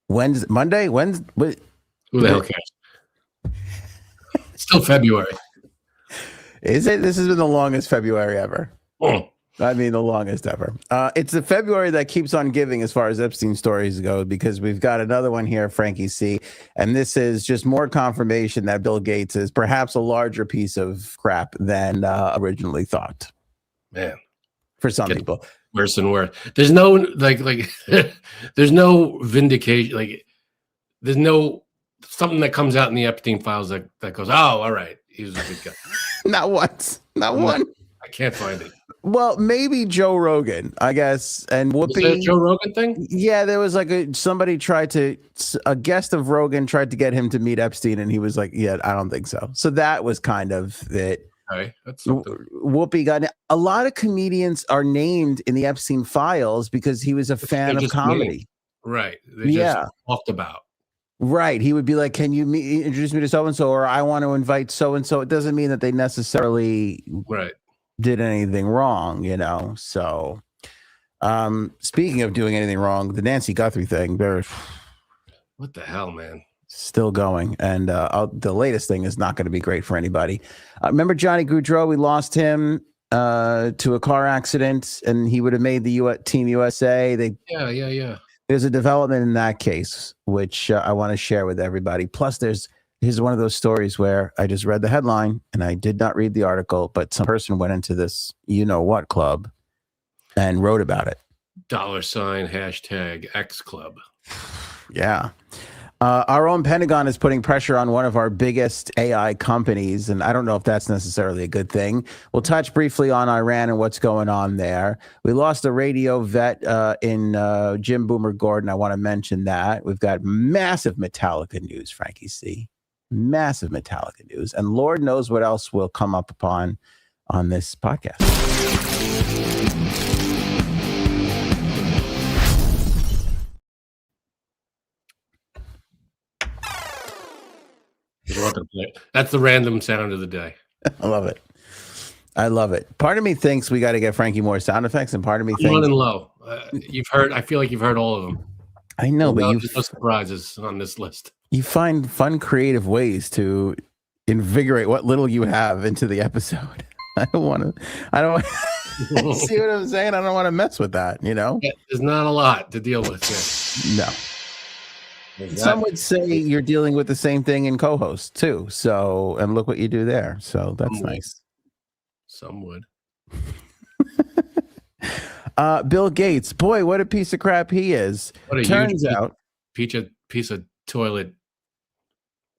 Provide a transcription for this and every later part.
Wednesday, Monday, Wednesday. Who the hell cares? It's still February. Is it? This has been the longest February ever. Oh. I mean, the longest ever. It's the February that keeps on giving as far as Epstein stories go, because we've got another one here, Frankie C. And this is just more confirmation that Bill Gates is perhaps a larger piece of crap than originally thought. Man, for some people, worse and worse. There's no like there's no vindication. Like there's no something that comes out in the Epstein files that goes, oh, all right, he was a good guy. Not once, not one. I can't find it. Well, maybe Joe Rogan, I guess, and Whoopi. Was that a Joe Rogan thing? Yeah, there was like a guest of Rogan tried to get him to meet Epstein, and he was like, "Yeah, I don't think so." So that was kind of it. Okay, that's something. Whoopi got a lot of comedians are named in the Epstein files because he was a fan of comedy. Right. They just talked about. Right. He would be like, "Can you introduce me to so and so?" Or "I want to invite so and so." It doesn't mean that they necessarily did anything wrong, you know. So, speaking of doing anything wrong, the Nancy Guthrie thing, what the hell, man? Still going, and the latest thing is not going to be great for anybody. Remember Johnny Gaudreau? We lost him to a car accident, and he would have made the Team USA. Yeah. There's a development in that case, which I want to share with everybody. Plus, here's one of those stories where I just read the headline and I did not read the article, but some person went into this you-know-what club and wrote about it. $#X club. Yeah. Our own Pentagon is putting pressure on one of our biggest AI companies, and I don't know if that's necessarily a good thing. We'll touch briefly on Iran and what's going on there. We lost a radio vet in Jim Boomer Gordon. I want to mention that. We've got massive Metallica news, Frankie C. Massive Metallica news. And Lord knows what else will come up upon on this podcast. That's the random sound of the day. I love it. I love it. Part of me thinks we got to get Frankie more sound effects, and part of me thinks low and low. You've heard. I feel like you've heard all of them. I know, but there's no surprises on this list. You find fun, creative ways to invigorate what little you have into the episode. I don't want to. See what I'm saying? I don't want to mess with that. You know, there's not a lot to deal with here. No. Some would say you're dealing with the same thing in co-host too. So, and look what you do there. So that's nice. Some would. Bill Gates, boy, what a piece of crap he is. Turns out, piece of toilet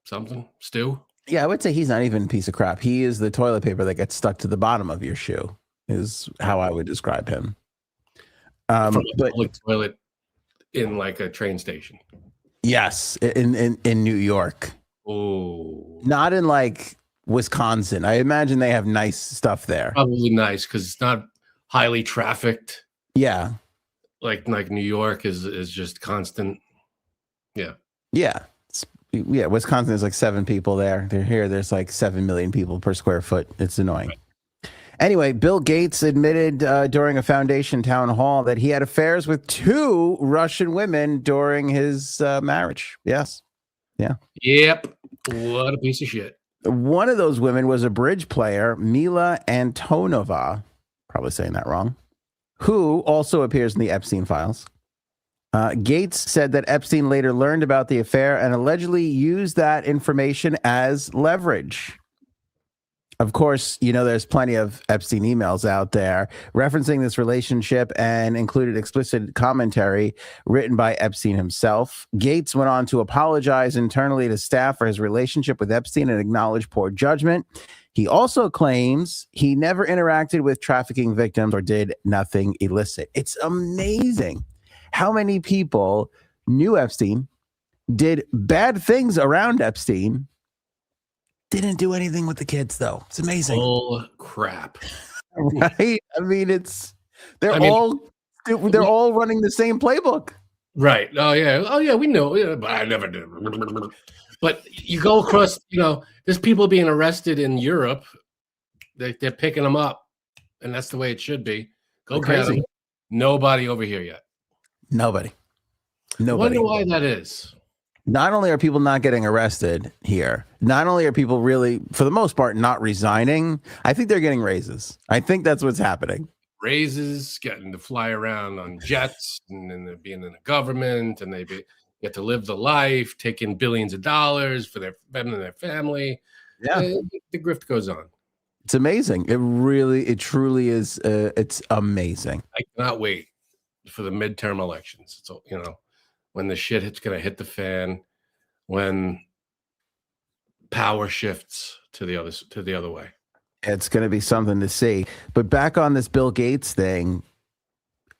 something stew. Yeah, I would say he's not even a piece of crap. He is the toilet paper that gets stuck to the bottom of your shoe. Is how I would describe him. From a public toilet in like a train station. Yes, in New York. Oh, not in like Wisconsin. I imagine they have nice stuff there. Probably nice because it's not highly trafficked. Yeah, like New York is just constant. Yeah. Wisconsin is like 7 people there. They're here. There's like 7 million people per square foot. It's annoying. Right. Anyway, Bill Gates admitted during a foundation town hall that he had affairs with 2 Russian women during his marriage. Yes. Yeah. Yep. What a piece of shit. One of those women was a bridge player, Mila Antonova, probably saying that wrong, who also appears in the Epstein files. Gates said that Epstein later learned about the affair and allegedly used that information as leverage. Of course, you know, there's plenty of Epstein emails out there referencing this relationship and included explicit commentary written by Epstein himself. Gates went on to apologize internally to staff for his relationship with Epstein and acknowledge poor judgment. He also claims he never interacted with trafficking victims or did nothing illicit. It's amazing how many people knew Epstein, did bad things around Epstein, didn't do anything with the kids, though. It's amazing. Oh crap! Right? I mean, they're all running the same playbook. Right? Oh yeah. We know. Yeah, but I never did. But you go across. You know, there's people being arrested in Europe. They're picking them up, and that's the way it should be. Go get them. Nobody over here yet. Nobody. I wonder why that is. Not only are people not getting arrested here, not only are people really, for the most part, not resigning, I think they're getting raises. I think that's what's happening. Raises, getting to fly around on jets, and then they're being in the government, and get to live the life, taking billions of dollars for them and their family. Yeah. The grift goes on. It's amazing. It truly is. It's amazing. I cannot wait for the midterm elections. So, when the shit's going to hit the fan, when power shifts to the other way. It's going to be something to see. But back on this Bill Gates thing,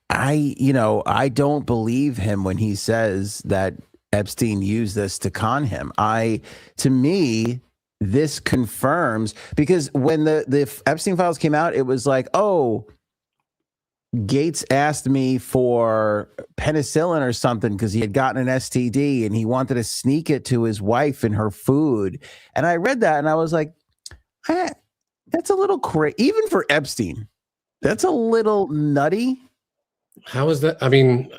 I don't believe him when he says that Epstein used this to con him. To me, this confirms, because when the Epstein files came out, it was like, oh, Gates asked me for penicillin or something because he had gotten an STD and he wanted to sneak it to his wife in her food. And I read that and I was like, that's a little crazy. Even for Epstein, that's a little nutty. How is that? I mean,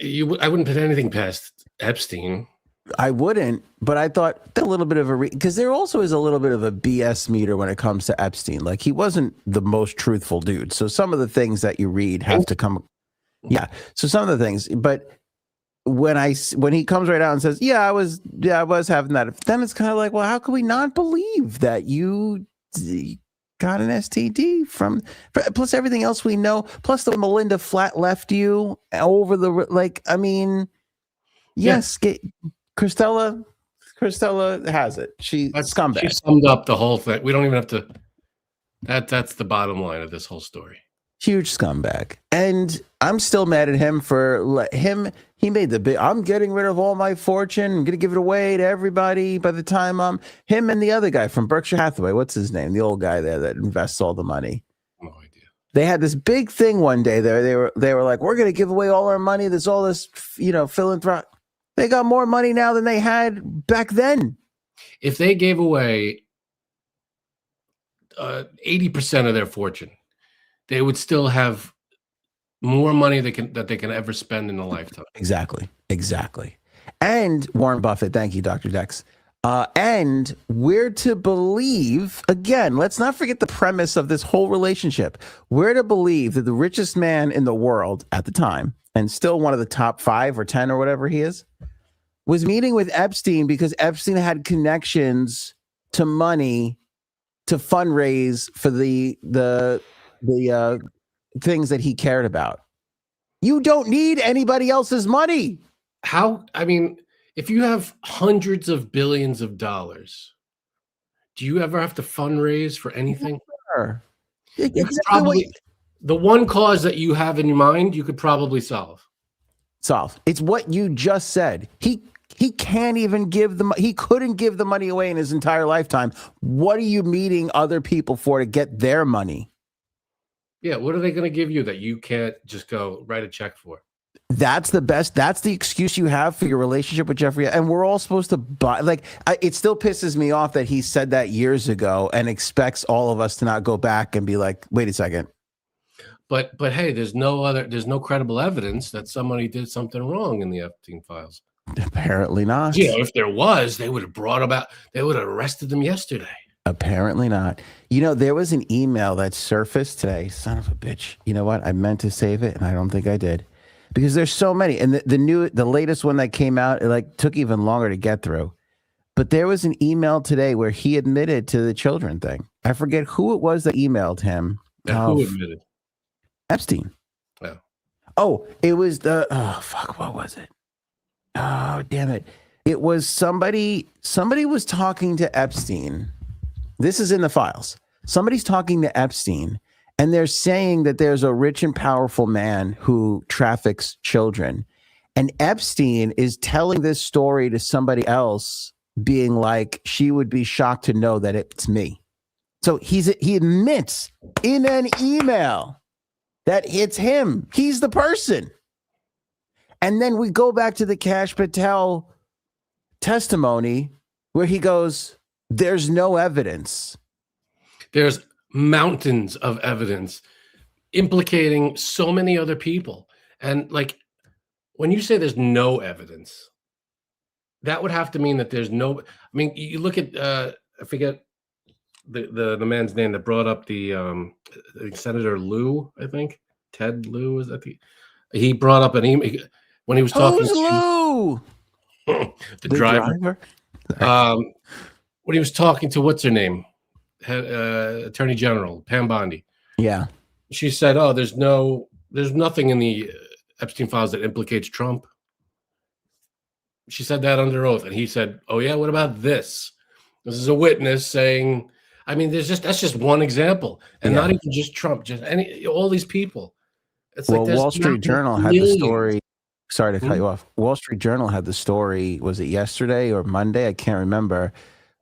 I wouldn't put anything past Epstein. I wouldn't, but I thought a little bit of because there also is a little bit of a BS meter when it comes to Epstein. Like, he wasn't the most truthful dude. So some of the things that you read have to come. Yeah. So some of the things, but when he comes right out and says, I was having that, then it's kind of like, well, how can we not believe that you got an STD plus everything else we know, plus the Melinda Flat left you over yes. Yeah. Christella has it. That's scumbag. She summed up the whole thing. We don't even have to. That's the bottom line of this whole story. Huge scumbag. And I'm still mad at him for him. He made the big, I'm getting rid of all my fortune. I'm going to give it away to everybody by the time him and the other guy from Berkshire Hathaway. What's his name? The old guy there that invests all the money. No idea. They had this big thing one day there. They were like, we're going to give away all our money. There's all this, philanthropy. They got more money now than they had back then. If they gave away 80% of their fortune, they would still have more money that they can ever spend in a lifetime. Exactly. And Warren Buffett, thank you, Dr. Dex. And we're to believe, again, let's not forget the premise of this whole relationship. We're to believe that the richest man in the world at the time, and still one of the top 5 or 10 or whatever he is, was meeting with Epstein because Epstein had connections to money to fundraise for the things that he cared about. You don't need anybody else's money. If you have hundreds of billions of dollars, do you ever have to fundraise for anything? Sure. The one cause that you have in your mind, you could probably solve. It's what you just said. He can't even he couldn't give the money away in his entire lifetime. What are you meeting other people for to get their money? Yeah, what are they going to give you that you can't just go write a check for? That's the excuse you have for your relationship with Jeffrey. And we're all supposed to buy. It still pisses me off that he said that years ago and expects all of us to not go back and be like, wait a second. But hey, there's no credible evidence that somebody did something wrong in the Epstein files. Apparently not. Yeah, if there was, they would have arrested them yesterday. Apparently not. There was an email that surfaced today. Son of a bitch. You know what? I meant to save it, and I don't think I did, because there's so many. And the latest one that came out, it took even longer to get through. But there was an email today where he admitted to the children thing. I forget who it was that emailed him. Who admitted? Epstein. Yeah. Oh, it was what was it? Oh, damn it. It was somebody was talking to Epstein. This is in the files. Somebody's talking to Epstein, and they're saying that there's a rich and powerful man who traffics children. And Epstein is telling this story to somebody else, being like, she would be shocked to know that it's me. So he admits in an email that it's him. He's the person. And then we go back to the Kash Patel testimony where he goes, there's no evidence. There's mountains of evidence implicating so many other people. And when you say there's no evidence, that would have to mean that there's no. I mean, you look at I forget the man's name that brought up the Senator Lieu, I think Ted Lieu is that he brought up an email when he was talking Who's Lou? the driver. When he was talking to what's her name, Attorney General Pam Bondi. Yeah, she said, "Oh, there's nothing in the Epstein files that implicates Trump." She said that under oath, and he said, "Oh yeah, what about this? This is a witness saying." I mean, that's just one example, and not even just Trump, just all these people. It's well, Wall Street Journal had the story. Sorry to cut you off. Wall Street Journal had the story. Was it yesterday or Monday? I can't remember.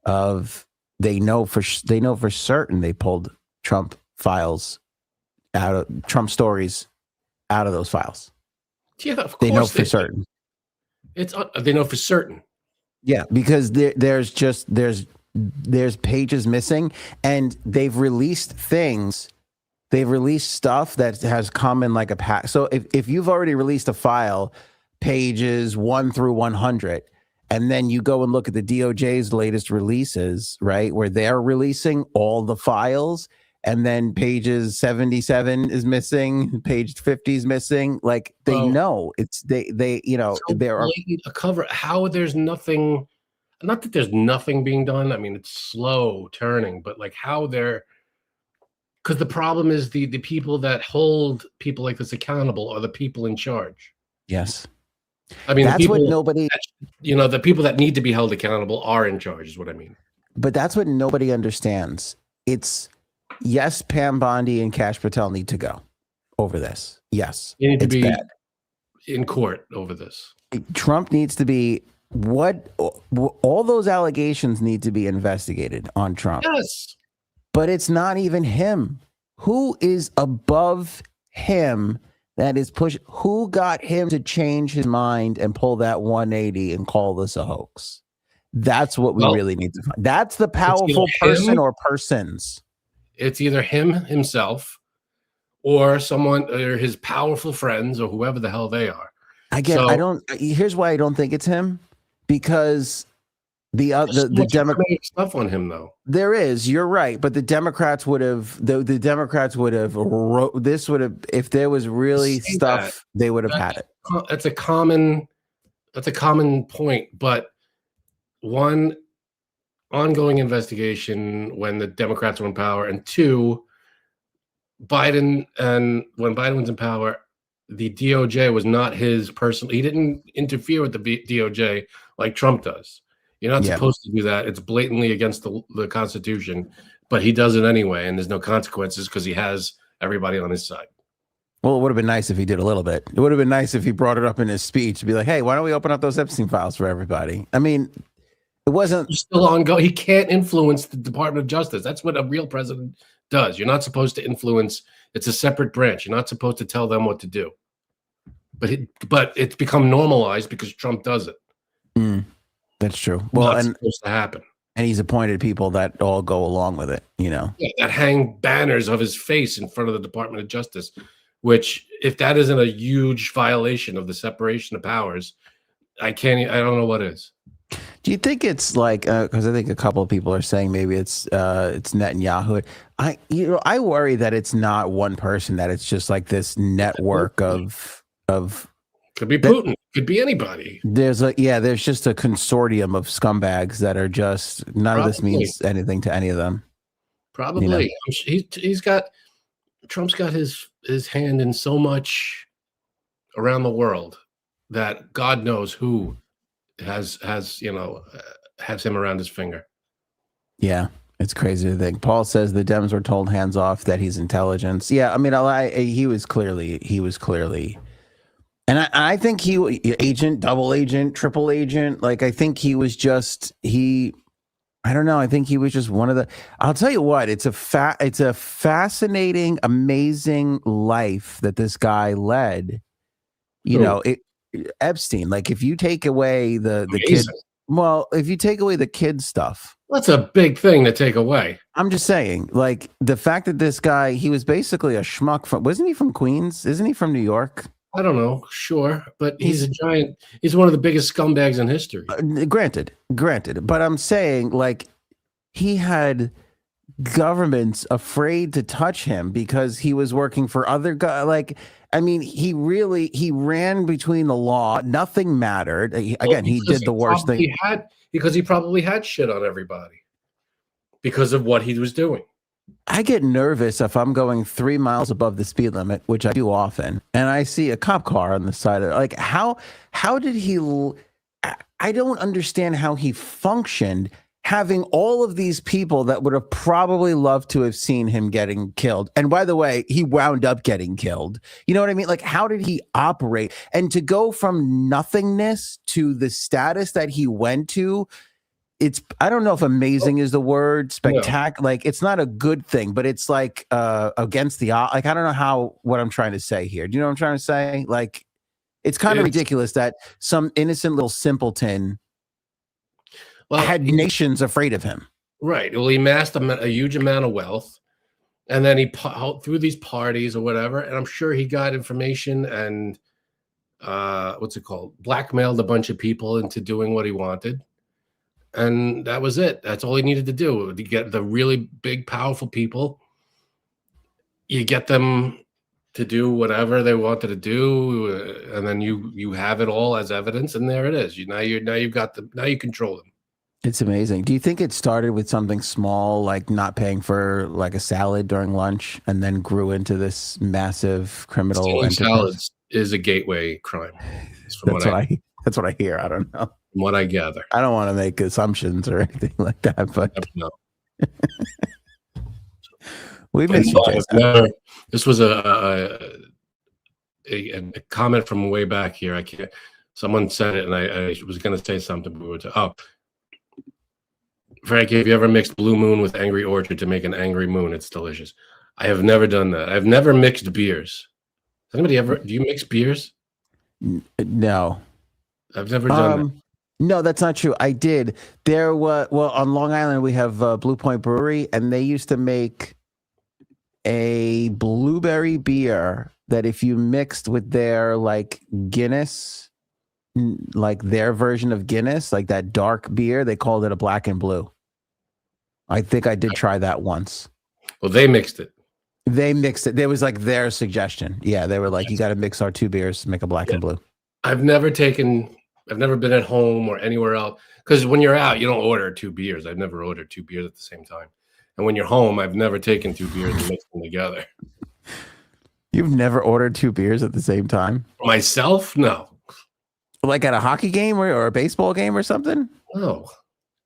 Of they know for certain they pulled Trump files out of Trump stories out of those files. Yeah, of course they know for certain. They know for certain. Yeah, because there's pages missing, and they've released things. They've released stuff that has come in like a pack. So if you've already released a file, pages 1 through 100, and then you go and look at the DOJ's latest releases, right, where they're releasing all the files, and then pages 77 is missing, page 50 is missing. Like they know it's they you know so there are a cover. How there's nothing. Not that there's nothing being done. I mean, it's slow turning, but like how they're. Because the problem is the people that hold people like this accountable are the people in charge. Yes. I mean, that's what nobody, the people that need to be held accountable are in charge is what I mean. But that's what nobody understands. It's yes, Pam Bondi and Kash Patel need to go over this. Yes. You need to be bad. In court over this. Trump needs to be all those allegations need to be investigated on Trump. Yes. But it's not even him. Who is above him that is pushing? Who got him to change his mind and pull that 180 and call this a hoax? That's what we really need to find. That's the powerful person or persons. It's either him himself or someone or his powerful friends or whoever the hell they are. Here's why I don't think it's him, because the Democrats stuff on him though. There is, you're right, but the Democrats would have if there was really stuff they would have had it. That's a common point, but one, ongoing investigation when the Democrats were in power, and two, when Biden was in power, the DOJ was not his person. He didn't interfere with the DOJ like Trump does. You're not supposed to do that. It's blatantly against the Constitution, but he does it anyway, and there's no consequences because he has everybody on his side. Well, it would have been nice if he did a little bit. It would have been nice if he brought it up in his speech to be like, hey, why don't we open up those Epstein files for everybody? I mean, it wasn't... He's still ongoing. He can't influence the Department of Justice. That's what a real president does. You're not supposed to influence. It's a separate branch. You're not supposed to tell them what to do. But it's become normalized because Trump does it. That's true. Well, and supposed to happen. And he's appointed people that all go along with it, Yeah, that hang banners of his face in front of the Department of Justice, which, if that isn't a huge violation of the separation of powers, I don't know what is. Do you think it's like, because I think a couple of people are saying maybe it's Netanyahu. I worry that it's not one person, that it's just like this network of could be Putin, could be anybody. There's just a consortium of scumbags that are just none of this means anything to any of them. Probably. Trump's got his hand in so much around the world that God knows who has him around his finger. Yeah, it's crazy to think. Paul says the Dems were told hands off, that he's intelligence. Yeah, I mean, he was clearly. And I think he agent, double agent, triple agent. Like, I think he was just I don't know. I think he was just one of the. I'll tell you what. It's a fascinating, amazing life that this guy led. Epstein. Like, if you take away the kid, if you take away the kid stuff, that's a big thing to take away. I'm just saying, like, the fact that this guy, he was basically a schmuck wasn't he from Queens? Isn't he from New York? I don't know, sure, but he's a giant. He's one of the biggest scumbags in history. Granted, but I'm saying like he had governments afraid to touch him because he was working for other guys. Like, I mean, he ran between the law. Nothing mattered. He did the worst thing. Because he probably had shit on everybody because of what he was doing. I get nervous if I'm going 3 miles above the speed limit, which I do often, and I see a cop car on the side of it. Like, how did he? I don't understand how he functioned, having all of these people that would have probably loved to have seen him getting killed. And by the way, he wound up getting killed. You know what I mean? Like, how did he operate? And to go from nothingness to the status that he went to, I don't know if amazing is the word, spectacular. Like, it's not a good thing, but it's like against the odds. Like, I don't know what I'm trying to say here. Do you know what I'm trying to say? Like, it's kind of ridiculous that some innocent little simpleton had nations afraid of him. Right. Well, he amassed a huge amount of wealth, and then he through these parties or whatever, and I'm sure he got information and blackmailed a bunch of people into doing what he wanted. And that was it. That's all he needed to do. To get the really big, powerful people, you get them to do whatever they wanted to do, and then you have it all as evidence, and there it is. Now you control them. It's amazing. Do you think it started with something small, like not paying for like a salad during lunch, and then grew into this massive criminal enterprise? Salads is a gateway crime. That's what I hear. I don't know. From what I gather. I don't want to make assumptions or anything like that, but we missed you. This was a comment from way back here. Someone said it, and I was going to say something. Frankie, have you ever mixed Blue Moon with Angry Orchard to make an Angry Moon? It's delicious. I have never done that. I've never mixed beers. Has anybody ever? Do you mix beers? No, I've never done that. No, that's not true. I did. There was on Long Island we have Blue Point Brewery, and they used to make a blueberry beer that if you mixed with their like Guinness, like their version of Guinness, like that dark beer, they called it a black and blue. I think I did try that once. Well, they mixed it. There was like their suggestion. Yeah, they were like, you got to mix our two beers to make a black and blue. I've never been at home or anywhere else, because when you're out, you don't order 2 beers. I've never ordered 2 beers at the same time. And when you're home, I've never taken 2 beers and mixed them together. You've never ordered 2 beers at the same time? Myself? No. Like at a hockey game or a baseball game or something? No.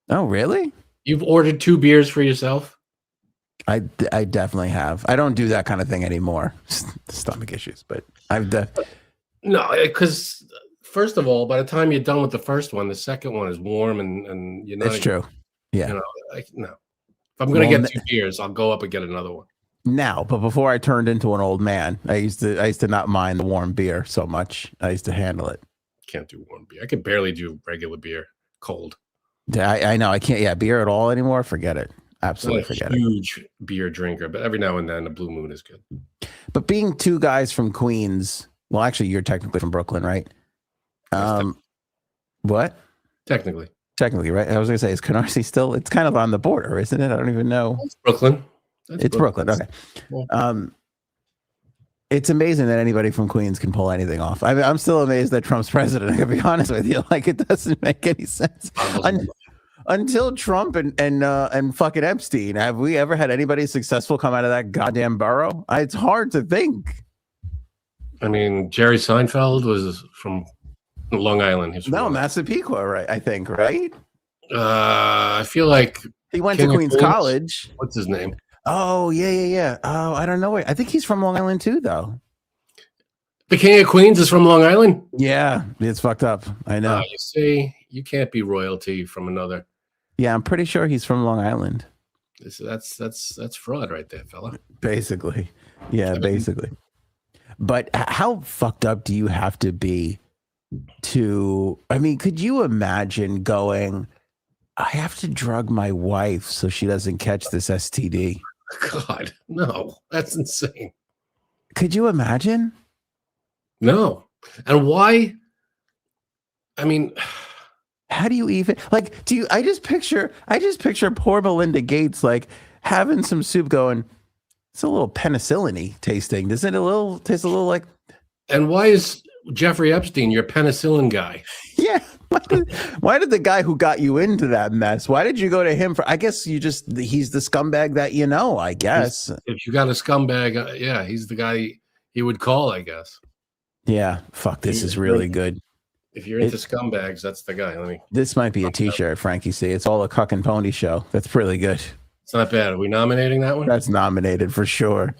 Oh, really? You've ordered 2 beers for yourself? I definitely have. I don't do that kind of thing anymore. Stomach issues, but No, because first of all, by the time you're done with the first one, the second one is warm and you know. That's true. Yeah. No. If I'm going to get 2 beers, I'll go up and get another one. Now, but before I turned into an old man, I used to not mind the warm beer so much. I used to handle it. Can't do warm beer. I can barely do regular beer cold. I know. I can't. Yeah, beer at all anymore. Forget it. Absolutely forget it. Huge beer drinker, but every now and then a Blue Moon is good. But being 2 guys from Queens, well, actually, you're technically from Brooklyn, right? What? Technically, right? I was going to say, is Canarsie still? It's kind of on the border, isn't it? I don't even know. It's Brooklyn. It's Brooklyn. Okay. Yeah. It's amazing that anybody from Queens can pull anything off. I'm still amazed that Trump's president. I can be honest with you, like it doesn't make any sense. Until Trump and fucking Epstein, have we ever had anybody successful come out of that goddamn borough? It's hard to think. I mean, Jerry Seinfeld was from Long Island. Massapequa, right? I think, right? I feel like he went to Queens College. What's his name? Oh, yeah. Oh, I don't know. I think he's from Long Island too, though. The King of Queens is from Long Island? Yeah, it's fucked up. I know. You see, you can't be royalty from another. Yeah, I'm pretty sure he's from Long Island. That's fraud right there, fella. Basically. Yeah, basically. But how fucked up do you have to be could you imagine going, I have to drug my wife so she doesn't catch this STD? God, no, that's insane. Could you imagine? No. And why? I mean, how do you even like? Do you? I just picture poor Melinda Gates like having some soup, going, it's a little penicillin-y tasting. Doesn't it taste a little like? and why is Jeffrey Epstein your penicillin guy? Yeah. Why did the guy who got you into that mess? Why did you go to him for? I guess he's the scumbag that you know. I guess if you got a scumbag, yeah, he's the guy he would call. I guess. Yeah. Fuck. This is really good. If you're into scumbags, that's the guy. This might be a T-shirt, Frankie C. It's all a cuck and pony show. That's really good. It's not bad. Are we nominating that one? That's nominated for sure.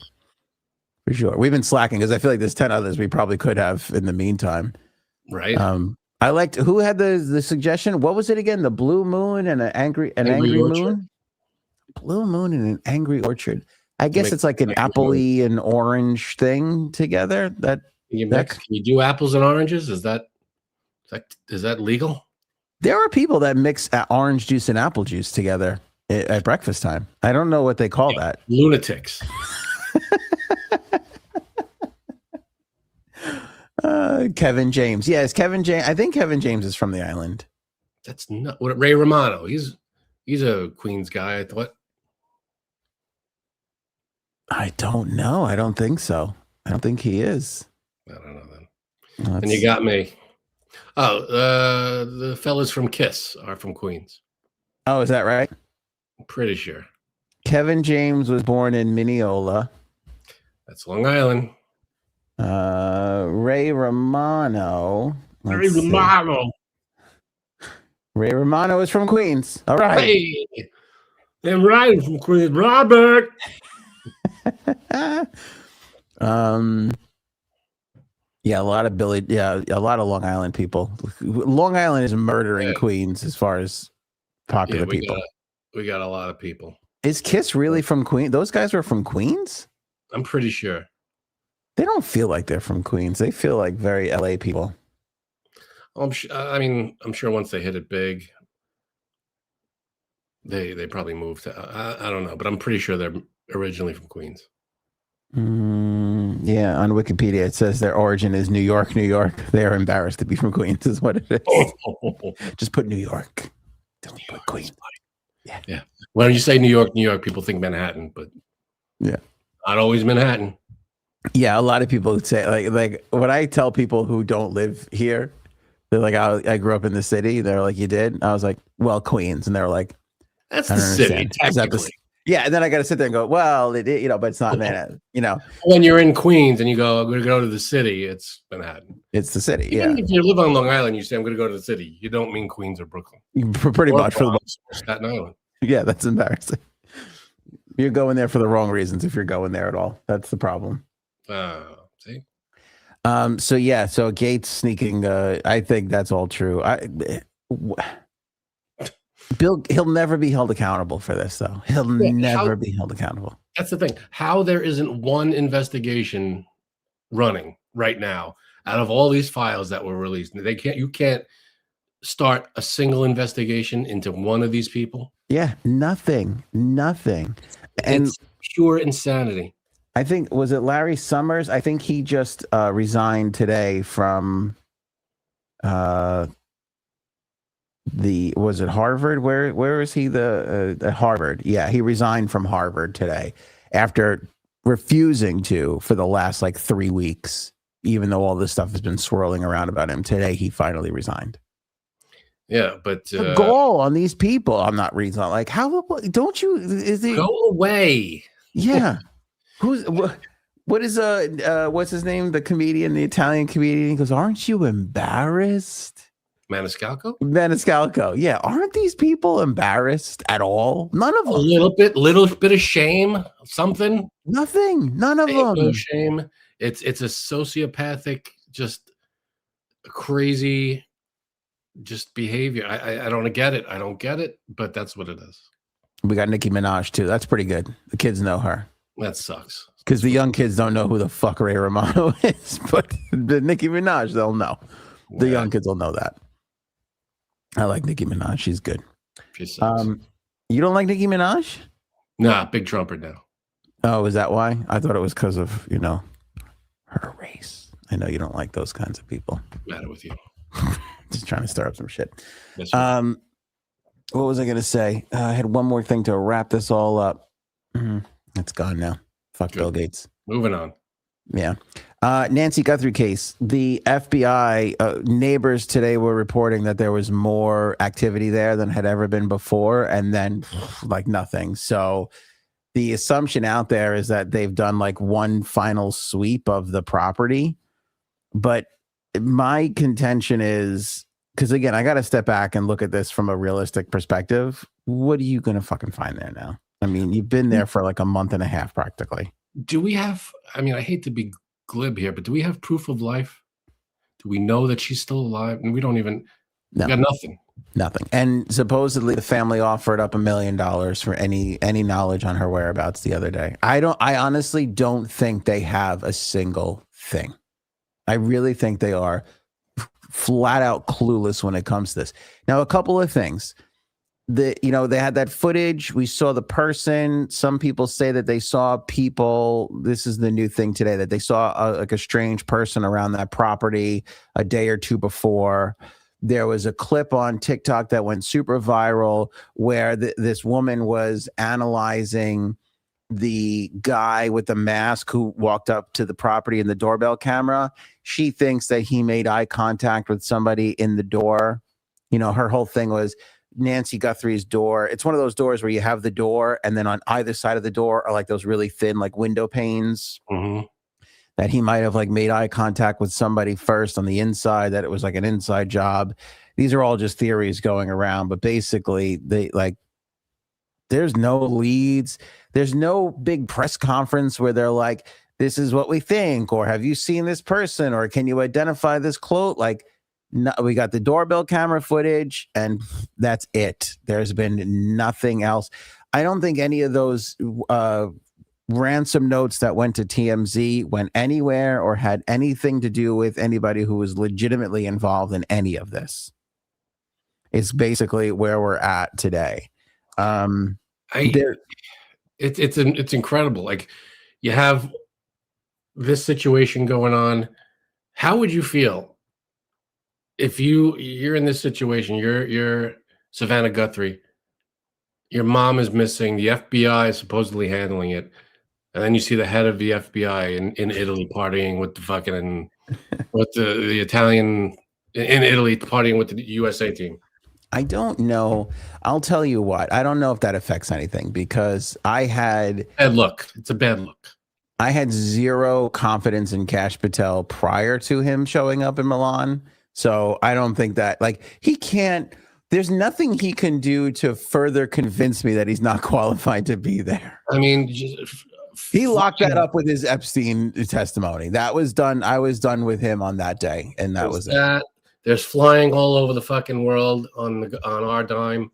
For sure. We've been slacking because I feel like there's 10 others we probably could have in the meantime. Right. I liked who had the suggestion. What was it again? The blue moon and an angry moon. Blue moon and an angry orchard. I guess it's like an apple-y and orange thing together. Can you do apples and oranges? Is that legal? There are people that mix orange juice and apple juice together at breakfast time. I don't know what they call that. Lunatics. Kevin James. Yes, Kevin James. I think Kevin James is from the island. That's not what Ray Romano. He's a Queens guy, I thought. I don't know. I don't think so. I don't think he is. I don't know then. And you got me. Oh, the fellas from Kiss are from Queens. Oh, is that right? I'm pretty sure. Kevin James was born in Mineola. That's Long Island. Ray Romano. Ray Romano. Ray Romano is from Queens. All right. Hey, I'm right from Queens. Robert. Yeah, a lot of Long Island people. Long Island is murdering Queens as far as popular people. We got a lot of people. Is Kiss really from Queens? Those guys were from Queens? I'm pretty sure. They don't feel like they're from Queens. They feel like very LA people. I'm sure once they hit it big, they probably moved to, I don't know, but I'm pretty sure they're originally from Queens. Yeah, on Wikipedia it says their origin is New York, New York. They are embarrassed to be from Queens, is what it is. Just put New York. Don't put Queens. Yeah. When you say New York, New York, people think Manhattan, but yeah, not always Manhattan. Yeah, a lot of people would say like when I tell people who don't live here, they're like, I grew up in the city. They're like, you did? I was like, well, Queens, and they're like, that's the city, technically. Yeah, and then I got to sit there and go, well, but it's not Manhattan. When you're in Queens and you go, I'm going to go to the city, it's Manhattan. It's the city. Even if you live on Long Island, you say I'm going to go to the city. You don't mean Queens or Brooklyn. Pretty much for the most Staten Island. Yeah, that's embarrassing. You're going there for the wrong reasons if you're going there at all. That's the problem. See. So Gates sneaking. I think that's all true. Bill, he'll never be held accountable for this, though. He'll never be held accountable. That's the thing. How there isn't one investigation running right now out of all these files that were released. You can't start a single investigation into one of these people. Yeah, nothing. And it's pure insanity. I think, was it Larry Summers? I think he just resigned today from was it Harvard? Where is he? The Harvard. Yeah, he resigned from Harvard today after refusing to for the last 3 weeks, even though all this stuff has been swirling around about him. Today, he finally resigned. Yeah, but the goal on these people, I'm not reasoning. Like, how don't you? Go away? Yeah. What is what's his name? The comedian, the Italian comedian. He goes, "Aren't you embarrassed?" Maniscalco. Yeah. Aren't these people embarrassed at all? None of them. A little bit of shame. Something. Nothing. None of them. No shame. It's a sociopathic, just crazy, just behavior. I don't get it. I don't get it. But that's what it is. We got Nicki Minaj too. That's pretty good. The kids know her. That sucks. Because the young kids don't know who the fuck Ray Romano is, but the Nicki Minaj, they'll know. The young kids will know that. I like Nicki Minaj. She's good. She sucks. You don't like Nicki Minaj? Nah, big Trumper now. Oh, is that why? I thought it was because of, her race. I know you don't like those kinds of people. What's the matter with you? Just trying to stir up some shit. Yes, sir. What was I going to say? I had one more thing to wrap this all up. It's gone now. Fuck Good. Bill Gates. Moving on. Yeah. Nancy Guthrie case. The FBI neighbors today were reporting that there was more activity there than had ever been before, and then like nothing. So the assumption out there is that they've done like one final sweep of the property. But my contention is, because again, I got to step back and look at this from a realistic perspective. What are you going to fucking find there now? I mean, you've been there for like a month and a half practically. Do we have, I mean, I hate to be glib here, but do we have proof of life? Do we know that she's still alive? And we don't even, we got nothing. Nothing. And supposedly the family offered up $1 million for any knowledge on her whereabouts the other day. I honestly don't think they have a single thing. I really think they are flat out clueless when it comes to this. Now, a couple of things. They had that footage. We saw the person. Some people say that they saw people. This is the new thing today, that they saw a strange person around that property a day or two before. There was a clip on TikTok that went super viral where this woman was analyzing the guy with the mask who walked up to the property in the doorbell camera. She thinks that he made eye contact with somebody in the door. Her whole thing was Nancy Guthrie's door. It's one of those doors where you have the door, and then on either side of the door are like those really thin, like window panes. That he might have like made eye contact with somebody first on the inside, that it was like an inside job. These are all just theories going around, but basically there's no leads. There's no big press conference where they're like, this is what we think, or have you seen this person, or can you identify this cloak? Like, no, we got the doorbell camera footage, and that's it. There's been nothing else. I don't think any of those ransom notes that went to TMZ went anywhere or had anything to do with anybody who was legitimately involved in any of this. It's basically where we're at today. It's incredible. Like, you have this situation going on. How would you feel if you're in this situation? You're Savannah Guthrie. Your mom is missing. The FBI is supposedly handling it. And then you see the head of the FBI in Italy partying with the fucking with the Italian in Italy partying with the USA team. I don't know. I'll tell you what. I don't know if that affects anything, because bad look. It's a bad look. I had zero confidence in Kash Patel prior to him showing up in Milan. So I don't think that, like, there's nothing he can do to further convince me that he's not qualified to be there. I mean, he locked that up with his Epstein testimony. That was done. I was done with him on that day, and that was it. There's flying all over the fucking world on our dime,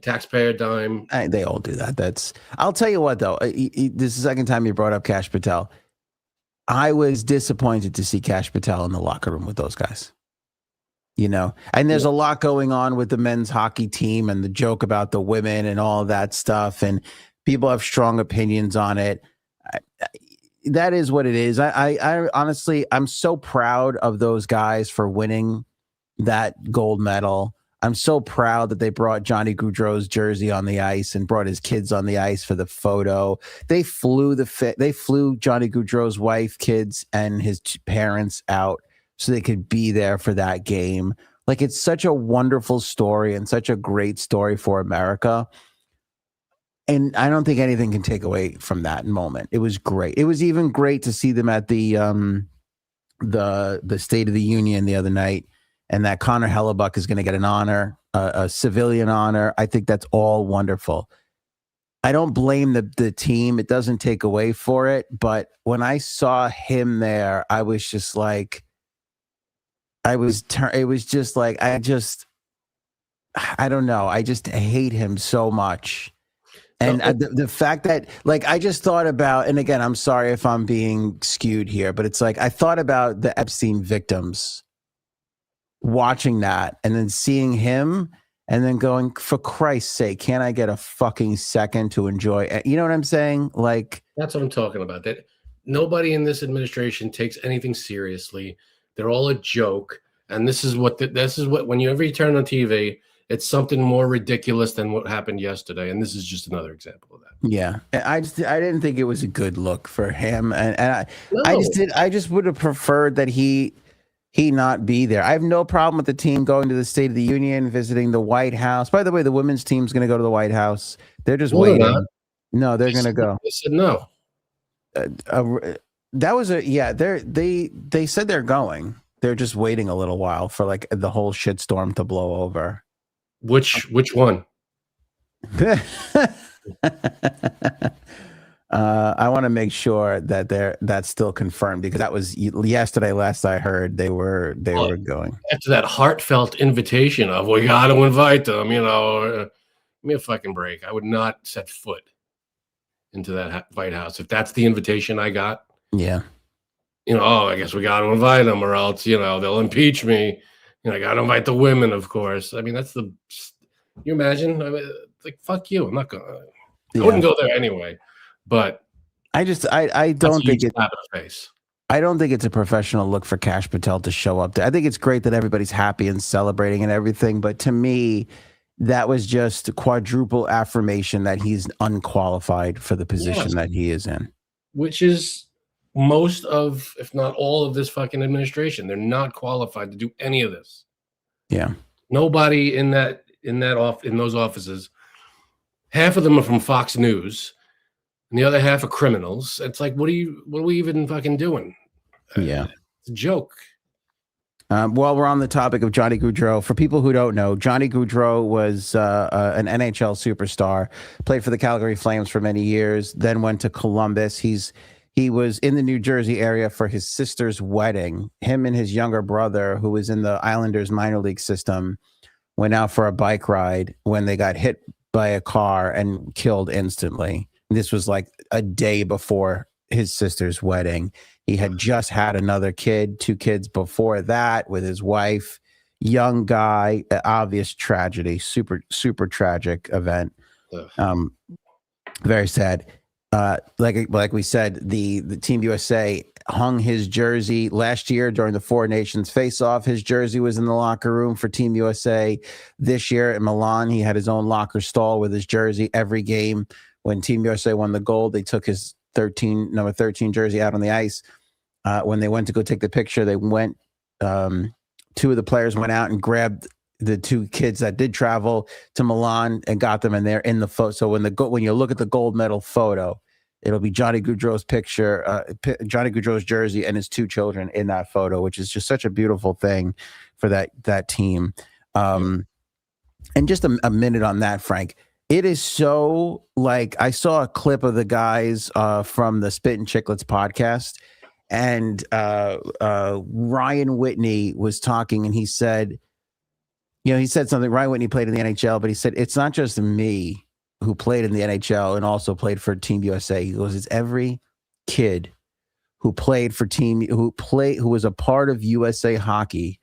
taxpayer dime. They all do that. I'll tell you what, though. This is the second time you brought up Kash Patel. I was disappointed to see Kash Patel in the locker room with those guys. And there's a lot going on with the men's hockey team and the joke about the women and all of that stuff. And people have strong opinions on it. That is what it is. I honestly, I'm so proud of those guys for winning that gold medal. I'm so proud that they brought Johnny Gaudreau's jersey on the ice and brought his kids on the ice for the photo. They flew Johnny Gaudreau's wife, kids, and his parents out so they could be there for that game. Like, it's such a wonderful story and such a great story for America. And I don't think anything can take away from that moment. It was great. It was even great to see them at the State of the Union the other night, and that Connor Hellebuck is going to get an honor, a civilian honor. I think that's all wonderful. I don't blame the team. It doesn't take away for it. But when I saw him there, I was just like, I don't know. I just hate him so much. And the fact that, like, I just thought about, and again, I'm sorry if I'm being skewed here, but it's like, I thought about the Epstein victims watching that and then seeing him and then going, for Christ's sake, can't I get a fucking second to enjoy it? You know what I'm saying? Like, that's what I'm talking about. That nobody in this administration takes anything seriously. They're all a joke. And this is what whenever you turn on TV, it's something more ridiculous than what happened yesterday. And this is just another example of that. Yeah, I didn't think it was a good look for him, and No. I just would have preferred that he not be there. I have no problem with the team going to the State of the Union, visiting the White House. By the way, the women's team's going to go to the White House. They're just waiting. No, they're going to go. They said no. That was they said they're going. They're just waiting a little while for like the whole shitstorm to blow over. Which one? I want to make sure that that's still confirmed, because that was yesterday. Last I heard, they were going. After that heartfelt invitation of, we got to invite them, give me a fucking break. I would not set foot into that White House if that's the invitation I got. Yeah. I guess we got to invite them, or else, they'll impeach me. I got to invite the women, of course. I mean, you imagine? Like, fuck you. I'm not going to. I wouldn't go there anyway. But I don't think I don't think it's a professional look for Kash Patel to show up there. I think it's great that everybody's happy and celebrating and everything, but to me, that was just quadruple affirmation that he's unqualified for the position that he is in. Which is most of, if not all of this fucking administration. They're not qualified to do any of this. Yeah. Nobody in those offices. Half of them are from Fox News, and the other half are criminals. It's like, what are we even fucking doing? Yeah. It's a joke. While we're on the topic of Johnny Gaudreau, for people who don't know, Johnny Gaudreau was an NHL superstar, played for the Calgary Flames for many years, then went to Columbus. He was in the New Jersey area for his sister's wedding. Him and his younger brother, who was in the Islanders minor league system, went out for a bike ride when they got hit by a car and killed instantly. This was like a day before his sister's wedding. He had just had another kid, 2 kids before that with his wife, young guy, obvious tragedy, super, super tragic event. Very sad. Like we said, the Team USA hung his jersey last year during the Four Nations face-off. His jersey was in the locker room for Team USA. This year in Milan, he had his own locker stall with his jersey. Every game when Team USA won the gold, they took his number 13 jersey out on the ice. When they went to go take the picture, they went. 2 of the players went out and grabbed the 2 kids that did travel to Milan and got them, and they're in the photo. So when you look at the gold medal photo, it'll be Johnny Gaudreau's picture, Johnny Gaudreau's jersey, and his 2 children in that photo, which is just such a beautiful thing for that team. And just a minute on that, Frank. It is so, like, I saw a clip of the guys from the Spit and Chicklets podcast, and Ryan Whitney was talking, and he said something. Ryan Whitney played in the NHL, but he said, it's not just me who played in the NHL and also played for Team USA. He goes, it's every kid who played for who was a part of USA hockey,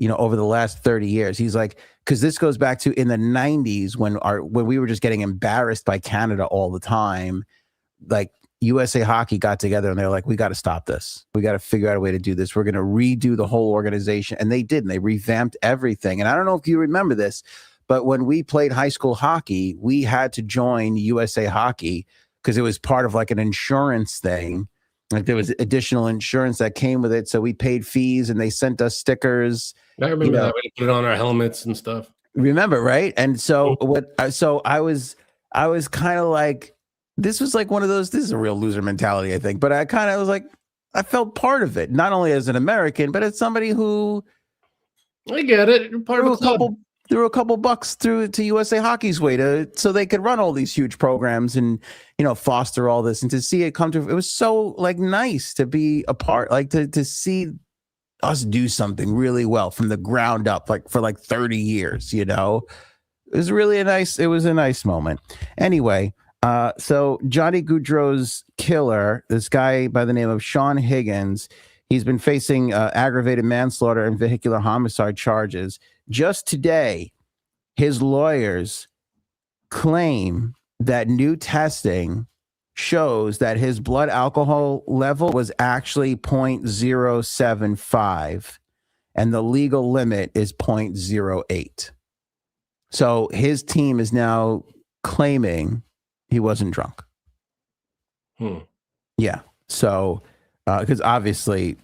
over the last 30 years. He's like, because this goes back to in the 90s when we were just getting embarrassed by Canada all the time. Like, USA Hockey got together and they're like, we got to stop this. We got to figure out a way to do this. We're going to redo the whole organization. And they did, and they revamped everything. And I don't know if you remember this, but when we played high school hockey, we had to join USA Hockey because it was part of like an insurance thing. Like, there was additional insurance that came with it. So we paid fees and they sent us stickers. I remember that. We put it on our helmets and stuff. Remember, right? And so I was kind of like, this was like one of those, this is a real loser mentality, I think. But I kind of was like, I felt part of it, not only as an American, but as somebody who, I get it. You're part of a club. Threw a couple bucks through to USA Hockey's way so they could run all these huge programs and, foster all this, and to see it come to, it was so like nice to be a part, like to see us do something really well from the ground up, like for like 30 years, it was really a nice moment. Anyway, so Johnny Gaudreau's killer, this guy by the name of Sean Higgins, he's been facing aggravated manslaughter and vehicular homicide charges. Just today, his lawyers claim that new testing shows that his blood alcohol level was actually 0.075 and the legal limit is 0.08. So his team is now claiming he wasn't drunk. Yeah. So, because obviously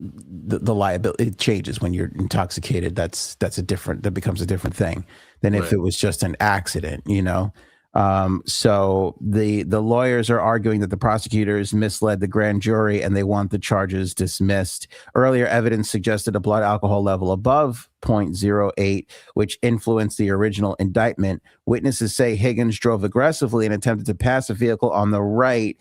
the liability, it changes when you're intoxicated. That becomes a different thing than if it was just an accident, you know? So the lawyers are arguing that the prosecutors misled the grand jury and they want the charges dismissed. Earlier evidence suggested a blood alcohol level above 0.08, which influenced the original indictment. Witnesses say Higgins drove aggressively and attempted to pass a vehicle on the right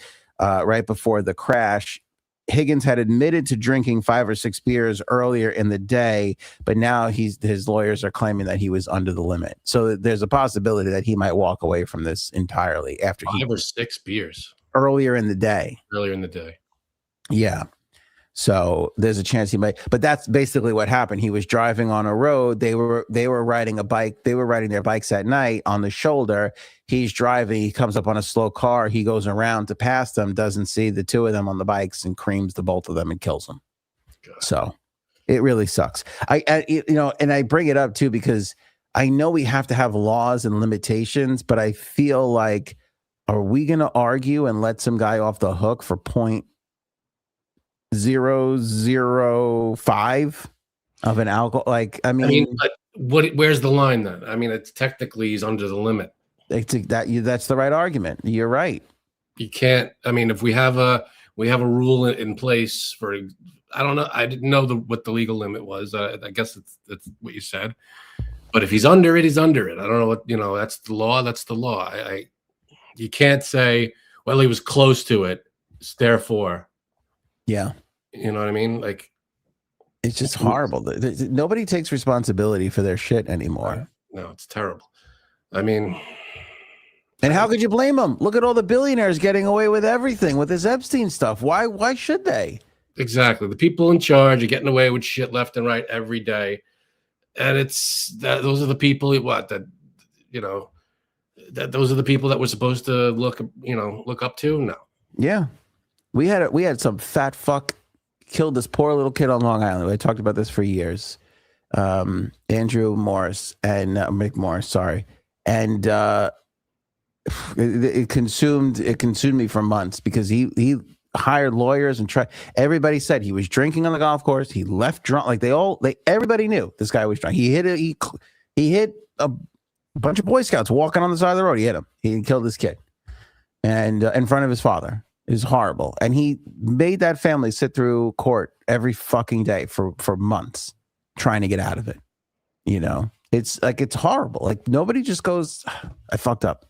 before the crash. Higgins had admitted to drinking 5 or 6 beers earlier in the day, but now his lawyers are claiming that he was under the limit. So there's a possibility that he might walk away from this entirely after 5 or 6 beers earlier in the day. Yeah. So there's a chance he might, but that's basically what happened. He was driving on a road. They were riding a bike. They were riding their bikes at night on the shoulder. He's driving. He comes up on a slow car. He goes around to pass them, doesn't see the two of them on the bikes and creams the both of them and kills them. God. So it really sucks. And I bring it up too, because I know we have to have laws and limitations, but I feel like, are we going to argue and let some guy off the hook for 0.005 of an alcohol? Like, I mean but where's the line then? I mean, it's technically he's under the limit. That's the right argument. You're right. You can't. I mean, if we have a rule in place for, I don't know. I didn't know what the legal limit was. I guess that's what you said. But if he's under it, he's under it. I don't know what, that's the law. That's the law. You can't say, well, he was close to it, therefore. Yeah. You know what I mean? Like, it's just horrible. Nobody takes responsibility for their shit anymore. No, it's terrible. I mean, and how could you blame them? Look at all the billionaires getting away with everything with this Epstein stuff. Why should they? Exactly. The people in charge are getting away with shit left and right every day. And those are the people that those are the people that we're supposed to look up to. No. Yeah. We had some fat fuck killed this poor little kid on Long Island. I talked about this for years. Andrew Morris and Mick Morris, sorry. And it consumed me for months because he hired lawyers and everybody said he was drinking on the golf course. He left drunk. Like everybody knew this guy was drunk. He hit a bunch of Boy Scouts walking on the side of the road. He hit him. He killed this kid. And in front of his father. Is horrible. And he made that family sit through court every fucking day for months trying to get out of it. It's horrible. Like, nobody just goes, I fucked up.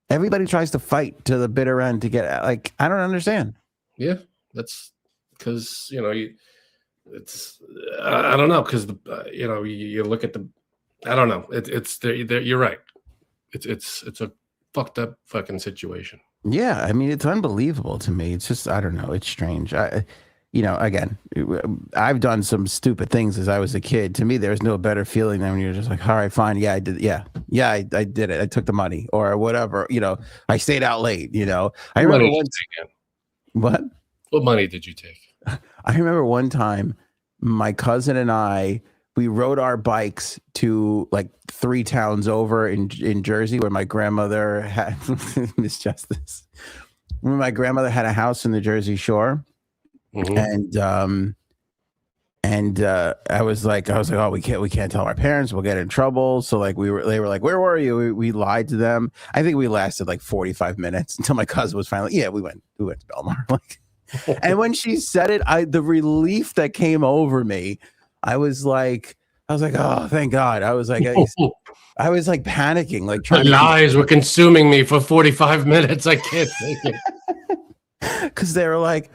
Everybody tries to fight to the bitter end to get, like, I don't understand. Yeah. That's because, it's, I don't know. Cause you look at I don't know. You're right. It's a fucked up fucking situation. Yeah, I mean, it's unbelievable to me. It's just, I don't know. It's strange. Again, I've done some stupid things as I was a kid. To me, there's no better feeling than when you're just like, all right, fine. Yeah, I did. Yeah, I did it. I took the money or whatever. I stayed out late. I remember what money did you take? I remember one time my cousin and we rode our bikes to like 3 towns over in Jersey where my grandmother had Miss Justice. When my grandmother had a house in the Jersey Shore. Mm-hmm. And I was like, oh, we can't tell our parents, we'll get in trouble. So like they were like, where were you? We lied to them. I think we lasted like 45 minutes until my cousin was finally, we went to Belmar. Like, and when she said it, the relief that came over me, I was like, oh, thank God. I was like panicking, like trying the lies were consuming me for 45 minutes. I can't take it. Because they were like,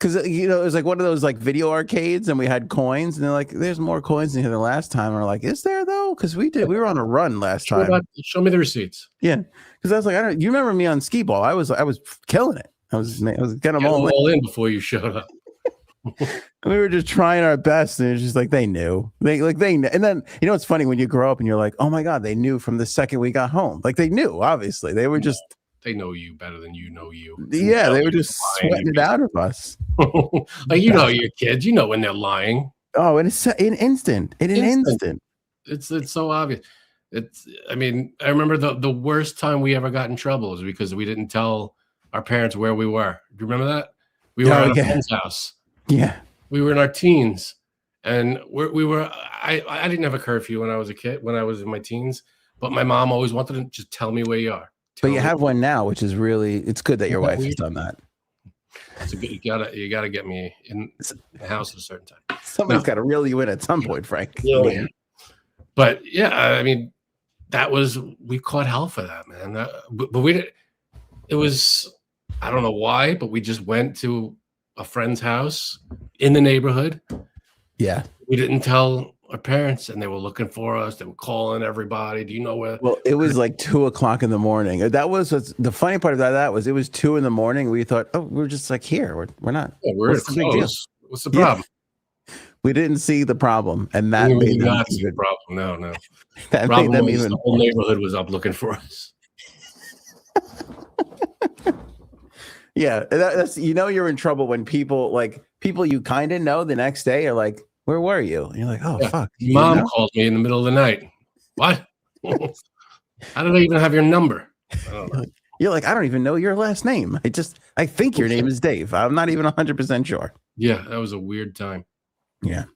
it was like one of those like video arcades and we had coins and they're like, there's more coins in here than last time. And we're like, is there though? Because we were on a run last time. Show me the receipts. Yeah. Because I was like, you remember me on skee ball? I was killing it. I was getting them all in before you showed up. We were just trying our best, and it's just like they knew. They knew. And then it's funny when you grow up and you're like, oh my God, they knew from the second we got home. Like they knew, obviously. They were just they know you better than you know you. Yeah, they were just sweating it out of us. Like, you know, your kids, you know when they're lying. Oh, and it's in an instant. It's so obvious. I mean, I remember the worst time we ever got in trouble was because we didn't tell our parents where we were. Do you remember that? We were at a friend's house. Yeah. We were in our teens, and I didn't have a curfew when I was a kid, when I was in my teens, but my mom always wanted to just tell me where you are. But you have one now, which is really, it's good that your wife has done that. So you gotta get me in the house at a certain time. Somebody's got to reel you in at some point, Frank. Yeah. But yeah, I mean, we caught hell for that, man. But we didn't. It was, I don't know why, but we just went to a friend's house in the neighborhood. Yeah. We didn't tell our parents, and they were looking for us. They were calling everybody. Do you know where? Well, it was like 2:00 in the morning. That was the funny part of that was it was 2 a.m. We thought, oh, we're just like here. We're not. Yeah, we're close. What's the problem? We didn't see the problem, and that made them even problem. No. That made them even. The whole neighborhood was up looking for us. Yeah, that's you're in trouble when people you kind of know the next day are like, where were you? And you're like, oh fuck. Mom called me in the middle of the night. What? How did I even have your number? You're like, I don't even know your last name. I think your name is Dave. I'm not even 100% sure. Yeah, that was a weird time. Yeah.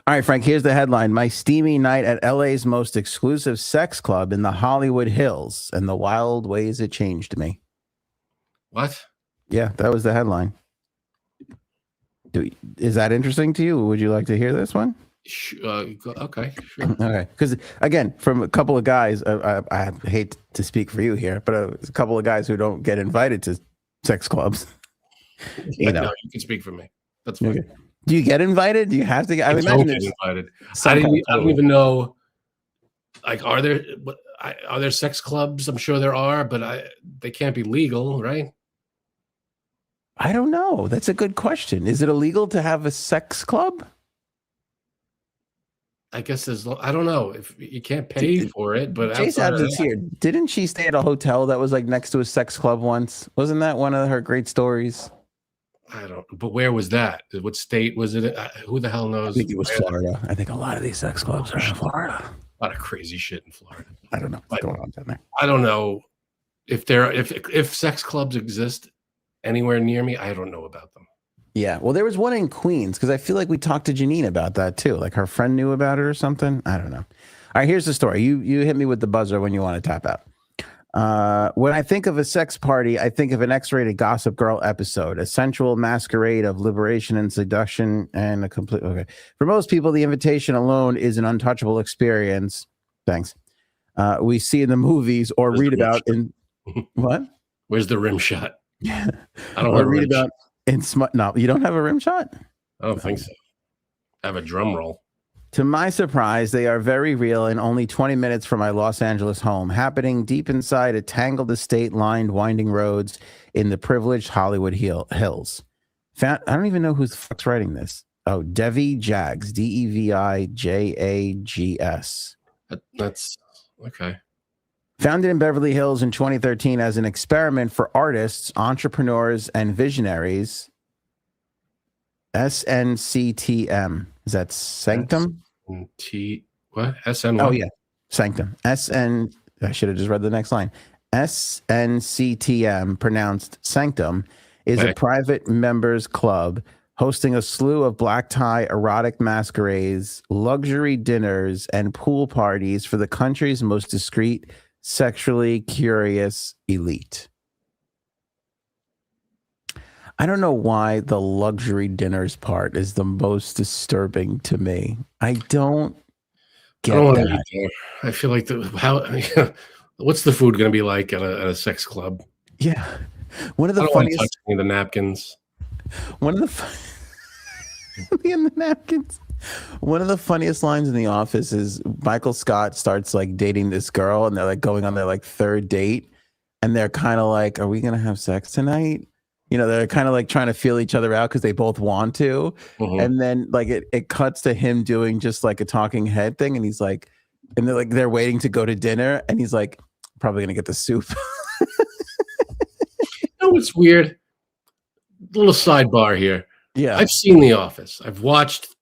All right, Frank, here's the headline. My steamy night at LA's most exclusive sex club in the Hollywood Hills and the wild ways it changed me. What? Yeah, that was the headline. Is that interesting to you? Would you like to hear this one? Okay, sure. Okay, because again, from a couple of guys, I hate to speak for you here, but a couple of guys who don't get invited to sex clubs. No, you can speak for me. That's fine. Okay. Do you get invited? Do you have to get? I don't get invited. I don't even know. Like, are there sex clubs? I'm sure there are, but they can't be legal, right? I don't know. That's a good question. Is it illegal to have a sex club? I guess I don't know if you can't pay for it, but Chase Abs is here. Didn't she stay at a hotel that was like next to a sex club once? Wasn't that one of her great stories? I don't. But where was that? What state was it? Who the hell knows? I think it was Florida. I think a lot of these sex clubs are in Florida. A lot of crazy shit in Florida. I don't know what's going on down there. I don't know if sex clubs exist anywhere near me. I don't know about them. Yeah, well, there was one in Queens because I feel like we talked to Janine about that too. Like her friend knew about it or something. I don't know. All right, here's the story. You hit me with the buzzer when you want to tap out. When I think of a sex party, I think of an X-rated Gossip Girl episode, a sensual masquerade of liberation and seduction, and a complete. Okay, for most people, the invitation alone is an untouchable experience. Thanks. We see in the movies or read about in what? Where's the rim shot? Yeah, I don't want to read about. No, you don't have a rim shot? I don't think so. I have a drum roll. To my surprise, they are very real and only 20 minutes from my Los Angeles home, happening deep inside a tangled estate-lined winding roads in the privileged Hollywood Hills. I don't even know who the fuck's writing this. Oh, Devi Jags, Devijags. That's okay. Founded in Beverly Hills in 2013 as an experiment for artists, entrepreneurs, and visionaries, SNCTM. Is that Sanctum? What? SN? Oh, yeah. Sanctum. SN. I should have just read the next line. SNCTM, pronounced Sanctum, is a private members club hosting a slew of black tie erotic masquerades, luxury dinners, and pool parties for the country's most discreet, sexually curious elite. I don't know why the luxury dinners part is the most disturbing to me. I don't get that. I feel like what's the food going to be like at a sex club? Yeah, one of the funniest. Touching the napkins. One of the napkins. One of the funniest lines in The Office is Michael Scott starts like dating this girl, and they're like going on their like third date, and they're kind of like, "Are we gonna have sex tonight?" You know, they're kind of like trying to feel each other out because they both want to, and then like it cuts to him doing just like a talking head thing, and he's like, and they're waiting to go to dinner, and he's like, "Probably gonna get the soup." what's weird? Little sidebar here. Yeah. I've seen The Office. I've watched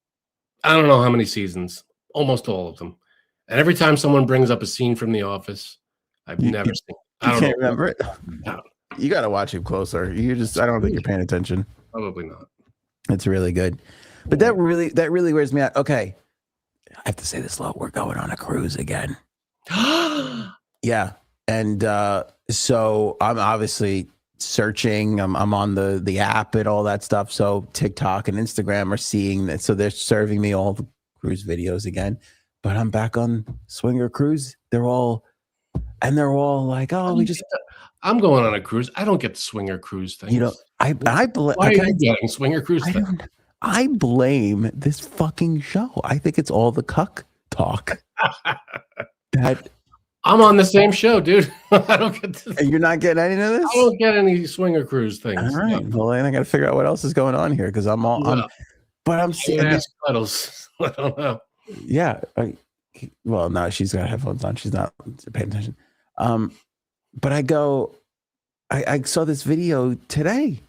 I don't know how many seasons, almost all of them. And every time someone brings up a scene from The Office, I've You, never you, seen. you I don't can't know. remember it. No, You got to watch it closer. I don't think you're paying attention. probably not. It's really good. But that really wears me out. Okay. I have to say this low. We're going on a cruise again. Yeah. And so I'm obviously searching. I'm on the app and all that stuff. So TikTok and Instagram are seeing that. So they're serving me all the cruise videos again. But I'm back on Swinger Cruise. They're all like, oh, we just. I'm going on a cruise. I don't get swinger cruise things. You know, I Why are you getting swinger cruise things? I blame this fucking show. I think it's all the cuck talk. That I'm on the same show, dude. I don't get this. You're not getting any of this? I don't get any swinger cruise things. All right. No. Well, then I got to figure out what else is going on here because I'm seeing cuddles. I don't know. Yeah. Well, no, she's got headphones on. She's not paying attention. But I saw this video today,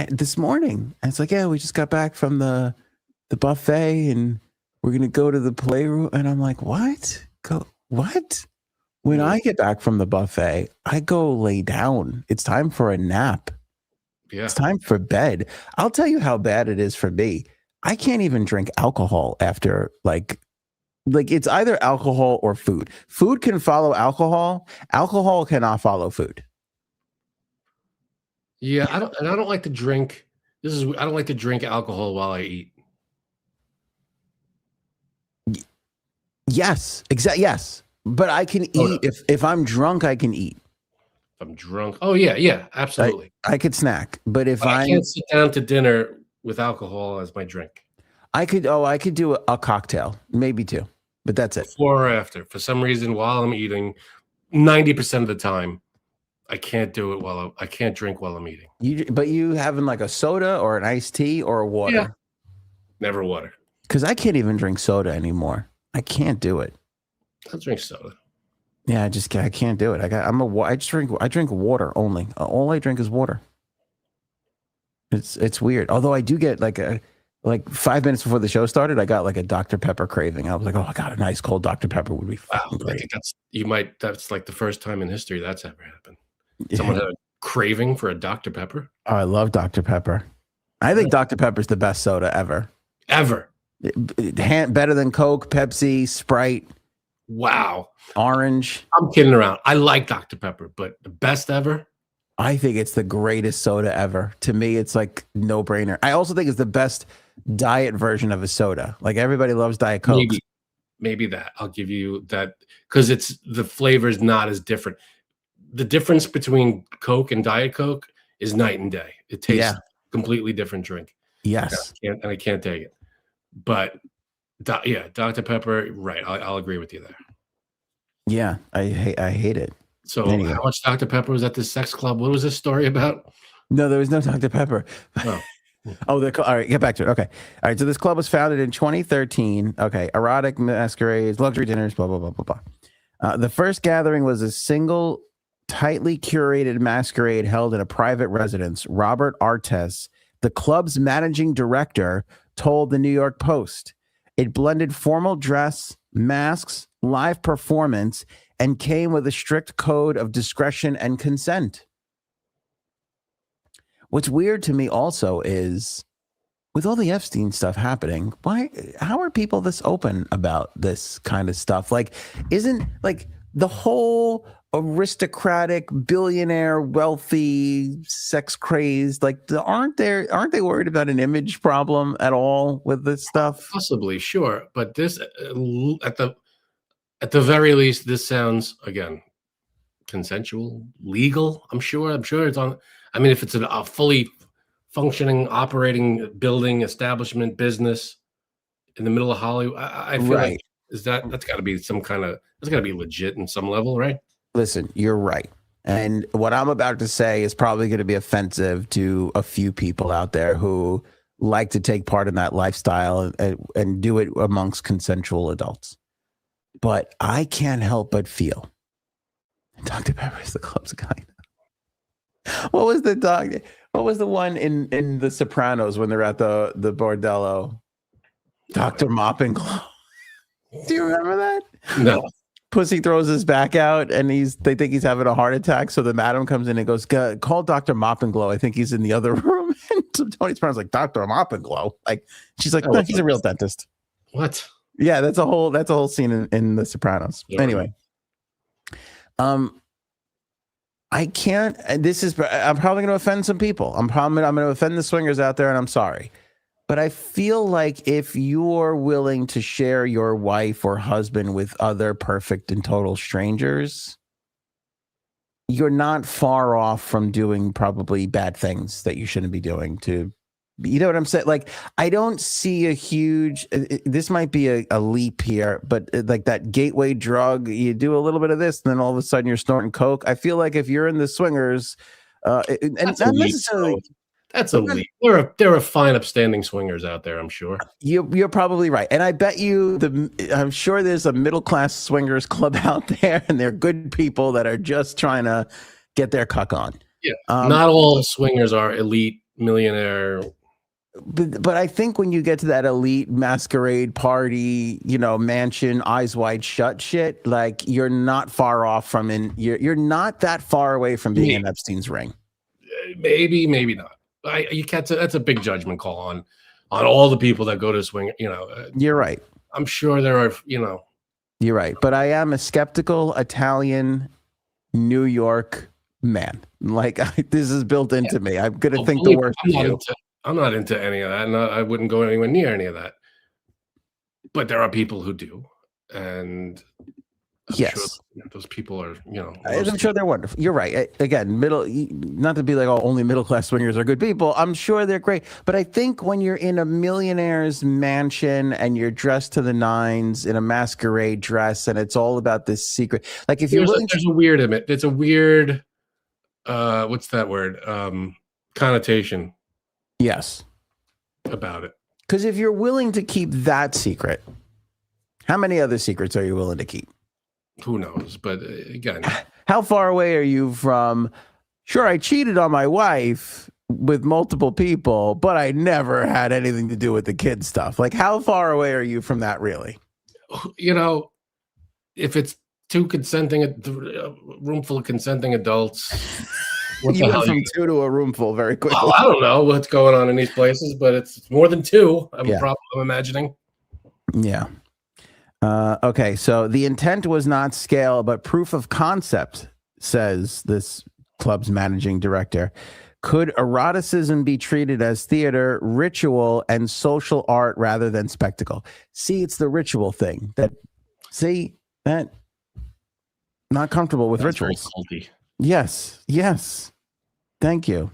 this morning. And it's like, yeah, we just got back from the buffet and we're going to go to the playroom. And I'm like, what? What? When I get back from the buffet, I go lay down. It's time for a nap. Yeah. It's time for bed. I'll tell you how bad it is for me. I can't even drink alcohol after like it's either alcohol or food. Food can follow alcohol. Alcohol cannot follow food. Yeah, I don't like to drink. I don't like to drink alcohol while I eat. Yes, exactly. Yes, but I can eat if I'm drunk. I can eat. If I'm drunk, oh yeah, absolutely. I could snack, but I can't sit down to dinner with alcohol as my drink. I could do a cocktail, maybe two. But that's it. Before or after. For some reason, while I'm eating, 90% of the time, I can't do it I can't drink while I'm eating. But you having like a soda or an iced tea or a water? Yeah. Never water. Because I can't even drink soda anymore. I can't do it. I'll drink soda. Yeah, I can't do it. I drink water only. All I drink is water. It's weird. Although I do get like 5 minutes before the show started, I got like a Dr. Pepper craving. I was like, oh, I got a nice cold Dr. Pepper would be fucking great. I think that's like the first time in history that's ever happened. Someone had a craving for a Dr. Pepper. Oh, I love Dr. Pepper. I think Dr. Pepper's the best soda ever. Ever. Better than Coke, Pepsi, Sprite. Wow. Orange. I'm kidding around. I like Dr. Pepper, but the best ever? I think it's the greatest soda ever. To me, it's like no brainer. I also think it's the best diet version of a soda. Like everybody loves Diet Coke. Maybe that. I'll give you that because the flavor is not as different. The difference between Coke and Diet Coke is night and day. It tastes completely different drink. Yes. I can't take it. But Dr. Pepper, right. I'll agree with you there. Yeah, I hate it. So anyway. How much Dr. Pepper was at this sex club? What was this story about? No, there was no Dr. Pepper. Oh. All right, get back to it. Okay. All right, so this club was founded in 2013. Okay, erotic masquerades, luxury dinners, blah, blah, blah, blah, blah. The first gathering was a single, tightly curated masquerade held in a private residence. Robert Artes, the club's managing director, told the New York Post. It blended formal dress, masks, live performance, and came with a strict code of discretion and consent. What's weird to me also is with all the Epstein stuff happening, how are people this open about this kind of stuff? Like, isn't like the whole aristocratic, billionaire, wealthy, sex crazed, like aren't they worried about an image problem at all with this stuff? Possibly, sure. But this at the very least, this sounds again consensual, legal. I'm sure it's on. I mean, if it's a fully functioning, operating building, establishment, business in the middle of Hollywood, I feel like that's got to be that's got to be legit in some level, right? Listen, you're right. And what I'm about to say is probably going to be offensive to a few people out there who like to take part in that lifestyle and do it amongst consensual adults. But I can't help but feel Dr. Pepper is the club's guy. What was the dog? What was the one in The Sopranos when they're at the bordello? Dr. Mop and Glow. Do you remember that? No. Pussy throws his back out and they think he's having a heart attack. So the madam comes in and goes, call Dr. Mop and Glow. I think he's in the other room. And so Tony Soprano's like, Dr. Mop and Glow. Like, she's like, no, he's a real dentist. What? Yeah, that's a whole scene in The Sopranos. Yeah, anyway. I can't, I'm probably going to offend some people. I'm going to offend the swingers out there, and I'm sorry. But I feel like if you're willing to share your wife or husband with other perfect and total strangers, you're not far off from doing probably bad things that you shouldn't be doing to, you know what I'm saying? Like, I don't see a huge, this might be a leap here, but like that gateway drug, you do a little bit of this, and then all of a sudden you're snorting coke. I feel like if you're in the swingers, and not necessarily... That's a leap. There are fine, upstanding swingers out there, I'm sure. You're probably right. And I bet you I'm sure there's a middle-class swingers club out there, and they're good people that are just trying to get their cuck on. Yeah. Not all swingers are elite millionaire. But I think when you get to that elite masquerade party, mansion, eyes wide shut shit, like you're not far off from you're not that far away from being in Epstein's ring. Maybe not. You can't. That's a big judgment call on all the people that go to swing. You're right. I'm sure there are. You're right, but I am a skeptical Italian New York man. Like this is built into me. I'm gonna think the worst of you. I'm not into any of that, and I wouldn't go anywhere near any of that. But there are people who do, and I'm sure those people are, I'm sure they're wonderful. You're right. Again, not to be like, only middle-class swingers are good people. I'm sure they're great. But I think when you're in a millionaire's mansion and you're dressed to the nines in a masquerade dress, and it's all about this secret, like if you're willing there's a weird image. It's a weird, what's that word? Connotation. Yes. About it. Because if you're willing to keep that secret, how many other secrets are you willing to keep? Who knows? But again, how far away are you from, sure, I cheated on my wife with multiple people, but I never had anything to do with the kid stuff. Like, how far away are you from that, really? If it's a room full of consenting adults. You went from two to a room full very quickly. Well, I don't know what's going on in these places, but it's more than two. I'm imagining. Yeah. Okay, so the intent was not scale, but proof of concept, says this club's managing director. Could eroticism be treated as theater, ritual, and social art rather than spectacle? See, it's the ritual thing that not comfortable with rituals. Yes. Thank you.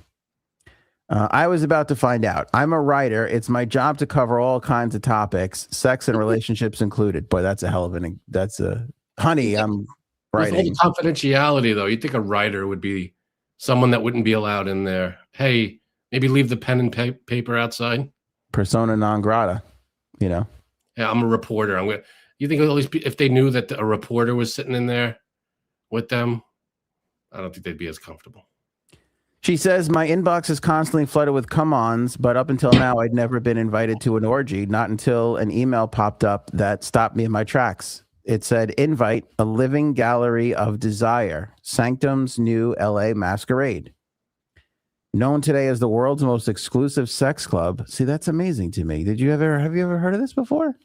I was about to find out. I'm a writer. It's my job to cover all kinds of topics, sex and relationships included. Boy, that's a hell of honey, I'm writing. With all the confidentiality, though, you'd think a writer would be someone that wouldn't be allowed in there. Hey, maybe leave the pen and paper outside. Persona non grata, Yeah, I'm a reporter. You think all these people, if they knew that a reporter was sitting in there with them, I don't think they'd be as comfortable. She says, my inbox is constantly flooded with come-ons, but up until now, I'd never been invited to an orgy, not until an email popped up that stopped me in my tracks. It said, invite, a living gallery of desire, Sanctum's new LA masquerade. Known today as the world's most exclusive sex club. See, that's amazing to me. Have you ever heard of this before?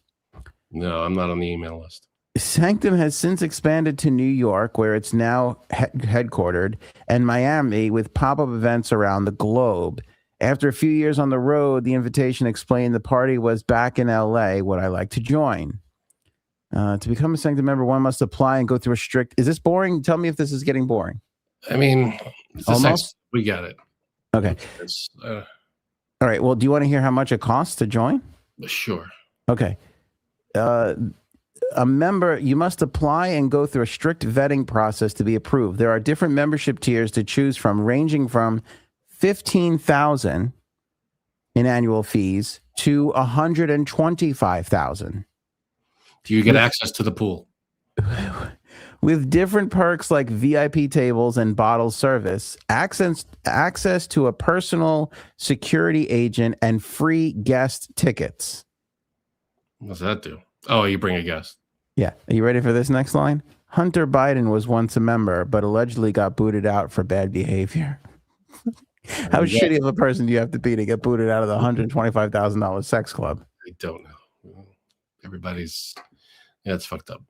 No, I'm not on the email list. Sanctum has since expanded to New York, where it's now headquartered, and Miami, with pop-up events around the globe. After a few years on the road, the invitation explained the party was back in LA. Would I like to join? To become a Sanctum member, one must apply and go through a strict... Is this boring? Tell me if this is getting boring. I mean, almost. We got it. Okay. All right. Well, do you want to hear how much it costs to join? Sure. Okay. A member, you must apply and go through a strict vetting process to be approved. There are different membership tiers to choose from, ranging from $15,000 in annual fees to $125,000. Do you get access to the pool? With different perks like VIP tables and bottle service, access to a personal security agent, and free guest tickets. What's that do? Oh, you bring a guest. Yeah. Are you ready for this next line? Hunter Biden was once a member, but allegedly got booted out for bad behavior. How shitty of a person do you have to be to get booted out of the $125,000 sex club? I don't know. It's fucked up.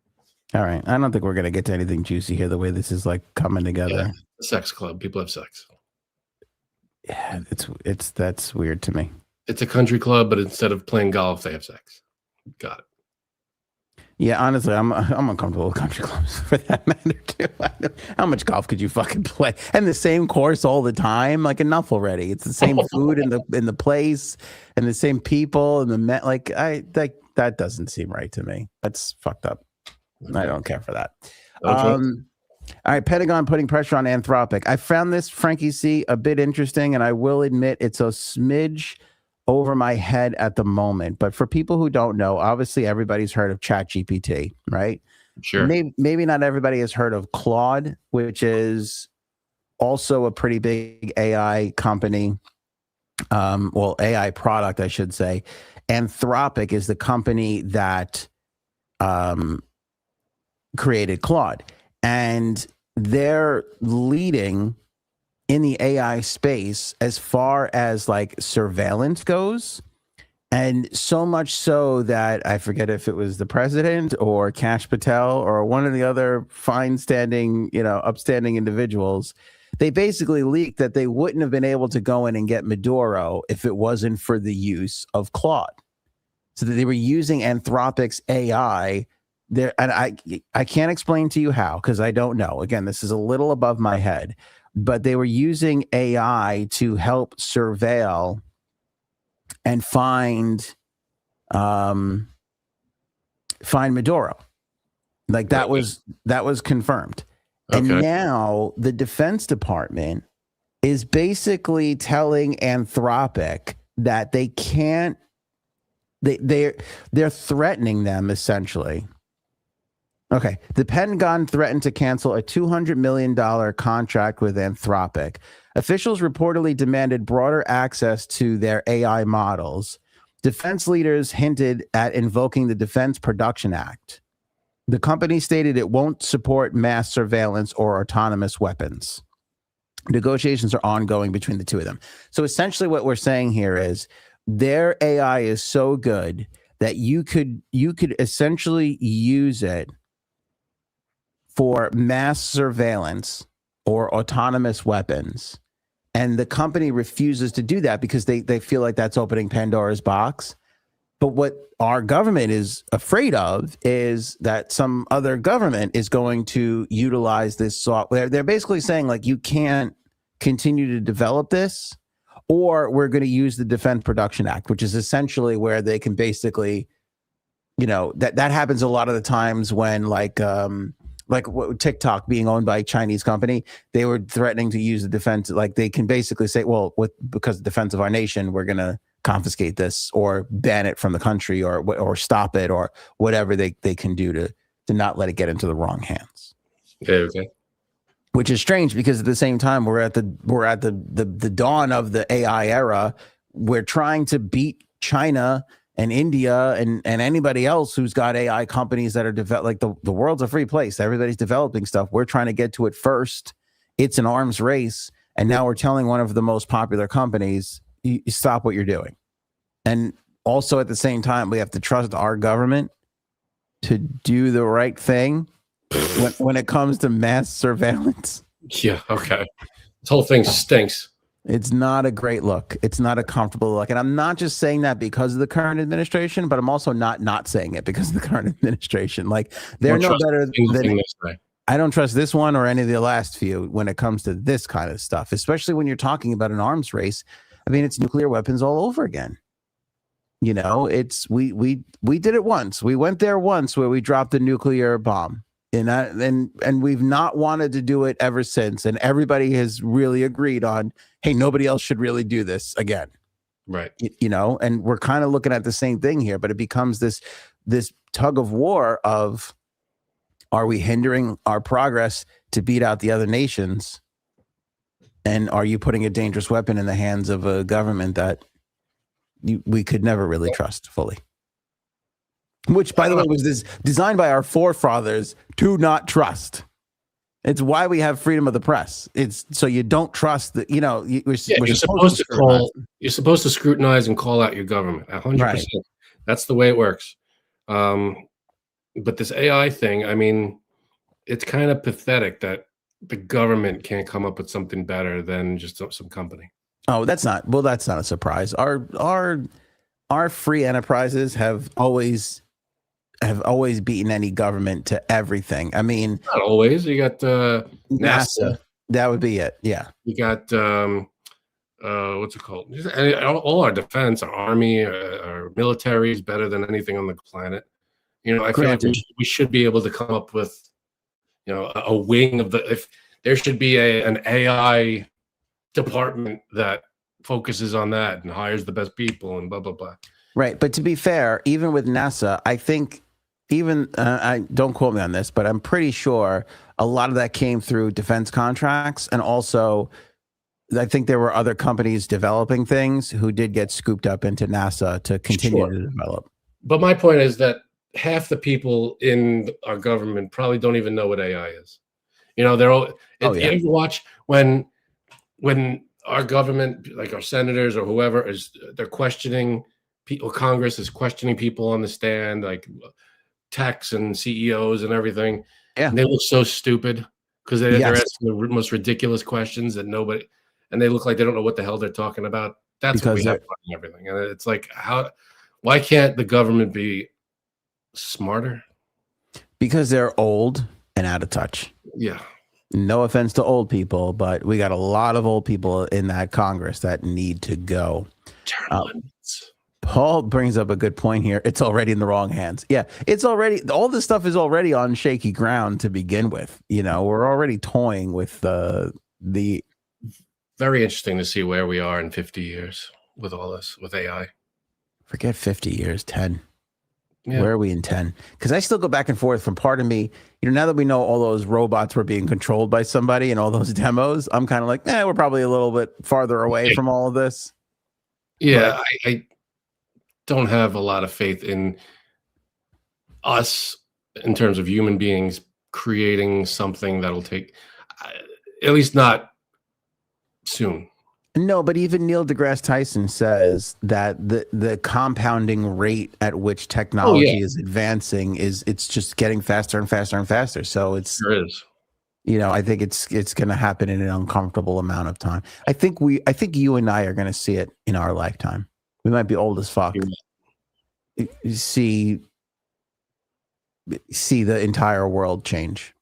All right. I don't think we're going to get to anything juicy here the way this is like coming together. Yeah, sex club. People have sex. Yeah, that's weird to me. It's a country club, but instead of playing golf, they have sex. Got it. Yeah, honestly, I'm uncomfortable with country clubs for that matter too. How much golf could you fucking play? And the same course all the time, like enough already. It's the same food in the place and the same people and that doesn't seem right to me. That's fucked up. Okay. I don't care for that. All right, Pentagon putting pressure on Anthropic. I found this, Frankie C, a bit interesting, and I will admit it's a smidge over my head at the moment. But for people who don't know, obviously everybody's heard of ChatGPT, right? Sure. Maybe not everybody has heard of Claude, which is also a pretty big AI company. AI product, I should say. Anthropic is the company that created Claude. And they're leading in the AI space as far as like surveillance goes. And so much so that I forget if it was the president or Kash Patel or one of the other upstanding individuals. They basically leaked that they wouldn't have been able to go in and get Maduro if it wasn't for the use of Claude. So that they were using Anthropic's AI there. And I can't explain to you how, because I don't know. Again, this is a little above my head. But they were using AI to help surveil and find Maduro. Like that was confirmed. Okay. And now the Defense Department is basically telling Anthropic that they can't. They're threatening them essentially. Okay. The Pentagon threatened to cancel a $200 million contract with Anthropic. Officials reportedly demanded broader access to their AI models. Defense leaders hinted at invoking the Defense Production Act. The company stated it won't support mass surveillance or autonomous weapons. Negotiations are ongoing between the two of them. So essentially what we're saying here is their AI is so good that you could essentially use it for mass surveillance or autonomous weapons. And the company refuses to do that because they feel like that's opening Pandora's box. But what our government is afraid of is that some other government is going to utilize this software. They're basically saying, like, you can't continue to develop this, or we're going to use the Defense Production Act, which is essentially where they can basically, that happens a lot of the times when like TikTok being owned by a Chinese company, they were threatening to use the defense. Like they can basically say, well, because of the defense of our nation, we're going to confiscate this or ban it from the country or stop it or whatever they can do to not let it get into the wrong hands. Okay. Which is strange because at the same time we're at the dawn of the AI era. We're trying to beat China and India and anybody else who's got AI companies that are like the world's a free place. Everybody's developing stuff. We're trying to get to it first. It's an arms race. And now we're telling one of the most popular companies, you stop what you're doing. And also at the same time, we have to trust our government to do the right thing when it comes to mass surveillance. Yeah. Okay. This whole thing stinks. It's not a great look. It's not a comfortable look. And I'm not just saying that because of the current administration, but I'm also not saying it because of the current administration. Like they're no better than I don't trust this one or any of the last few when it comes to this kind of stuff, especially when you're talking about an arms race. I mean, it's nuclear weapons all over again. It's we did it once. We went there once where we dropped a nuclear bomb. And we've not wanted to do it ever since. And everybody has really agreed on, hey, nobody else should really do this again. Right. And we're kind of looking at the same thing here, but it becomes this tug of war of Are we hindering our progress to beat out the other nations? And are you putting a dangerous weapon in the hands of a government that we could never really trust fully? Which, by the way, was designed by our forefathers to not trust. It's why we have freedom of the press. It's so you don't trust that, we're supposed to you're supposed to scrutinize and call out your government 100%. Right. That's the way it works. But this AI thing, I mean, it's kind of pathetic that the government can't come up with something better than just some company. Oh, that's not a surprise. Our free enterprises have always beaten any government to everything. I mean, not always. You got NASA. That would be it. Yeah. You got what's it called? All our defense, our army, our military is better than anything on the planet. I feel like we should be able to come up with, a wing of if there should be an AI department that focuses on that and hires the best people and blah, blah, blah. Right. But to be fair, even with NASA, I think I don't quote me on this, but I'm pretty sure a lot of that came through defense contracts. And also, I think there were other companies developing things who did get scooped up into NASA to continue to develop. But my point is that half the people in our government probably don't even know what AI is. They're all. You ever watch when our government, like our senators or whoever, they're questioning people, Congress is questioning people on the stand, like techs and CEOs and everything. Yeah, and they look so stupid because they're asking the most ridiculous questions that nobody, and they look like they don't know what the hell they're talking about. That's because what we have running everything, and it's like, why can't the government be smarter? Because they're old and out of touch. Yeah. No offense to old people, but we got a lot of old people in that Congress that need to go. Paul brings up a good point here. It's already in the wrong hands. Yeah, it's already, all this stuff is already on shaky ground to begin with. We're already toying with the. Very interesting to see where we are in 50 years with all this, with AI. Forget 50 years, 10. Yeah. Where are we in 10? Because I still go back and forth from part of me, now that we know all those robots were being controlled by somebody and all those demos, I'm kind of like, we're probably a little bit farther away from all of this. Yeah, I don't have a lot of faith in us in terms of human beings creating something that'll take, at least not soon. No, but even Neil deGrasse Tyson says that the compounding rate at which technology is advancing it's just getting faster and faster and faster. So it is. I think it's going to happen in an uncomfortable amount of time. I think you and I are going to see it in our lifetime. We might be old as fuck. See the entire world change.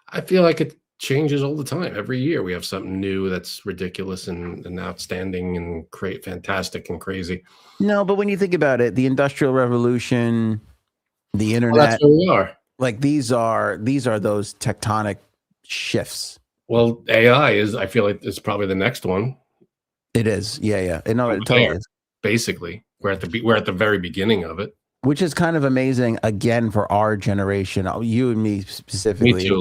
I feel like it changes all the time. Every year we have something new that's ridiculous and outstanding and fantastic and crazy. No, but when you think about it, the Industrial Revolution, the internet, that's where we are. Like these are those tectonic shifts. Well, AI is, I feel like it's probably the next one. It is. Yeah. No, it totally is. Basically, we're at the very beginning of it. Which is kind of amazing again for our generation. You and me specifically.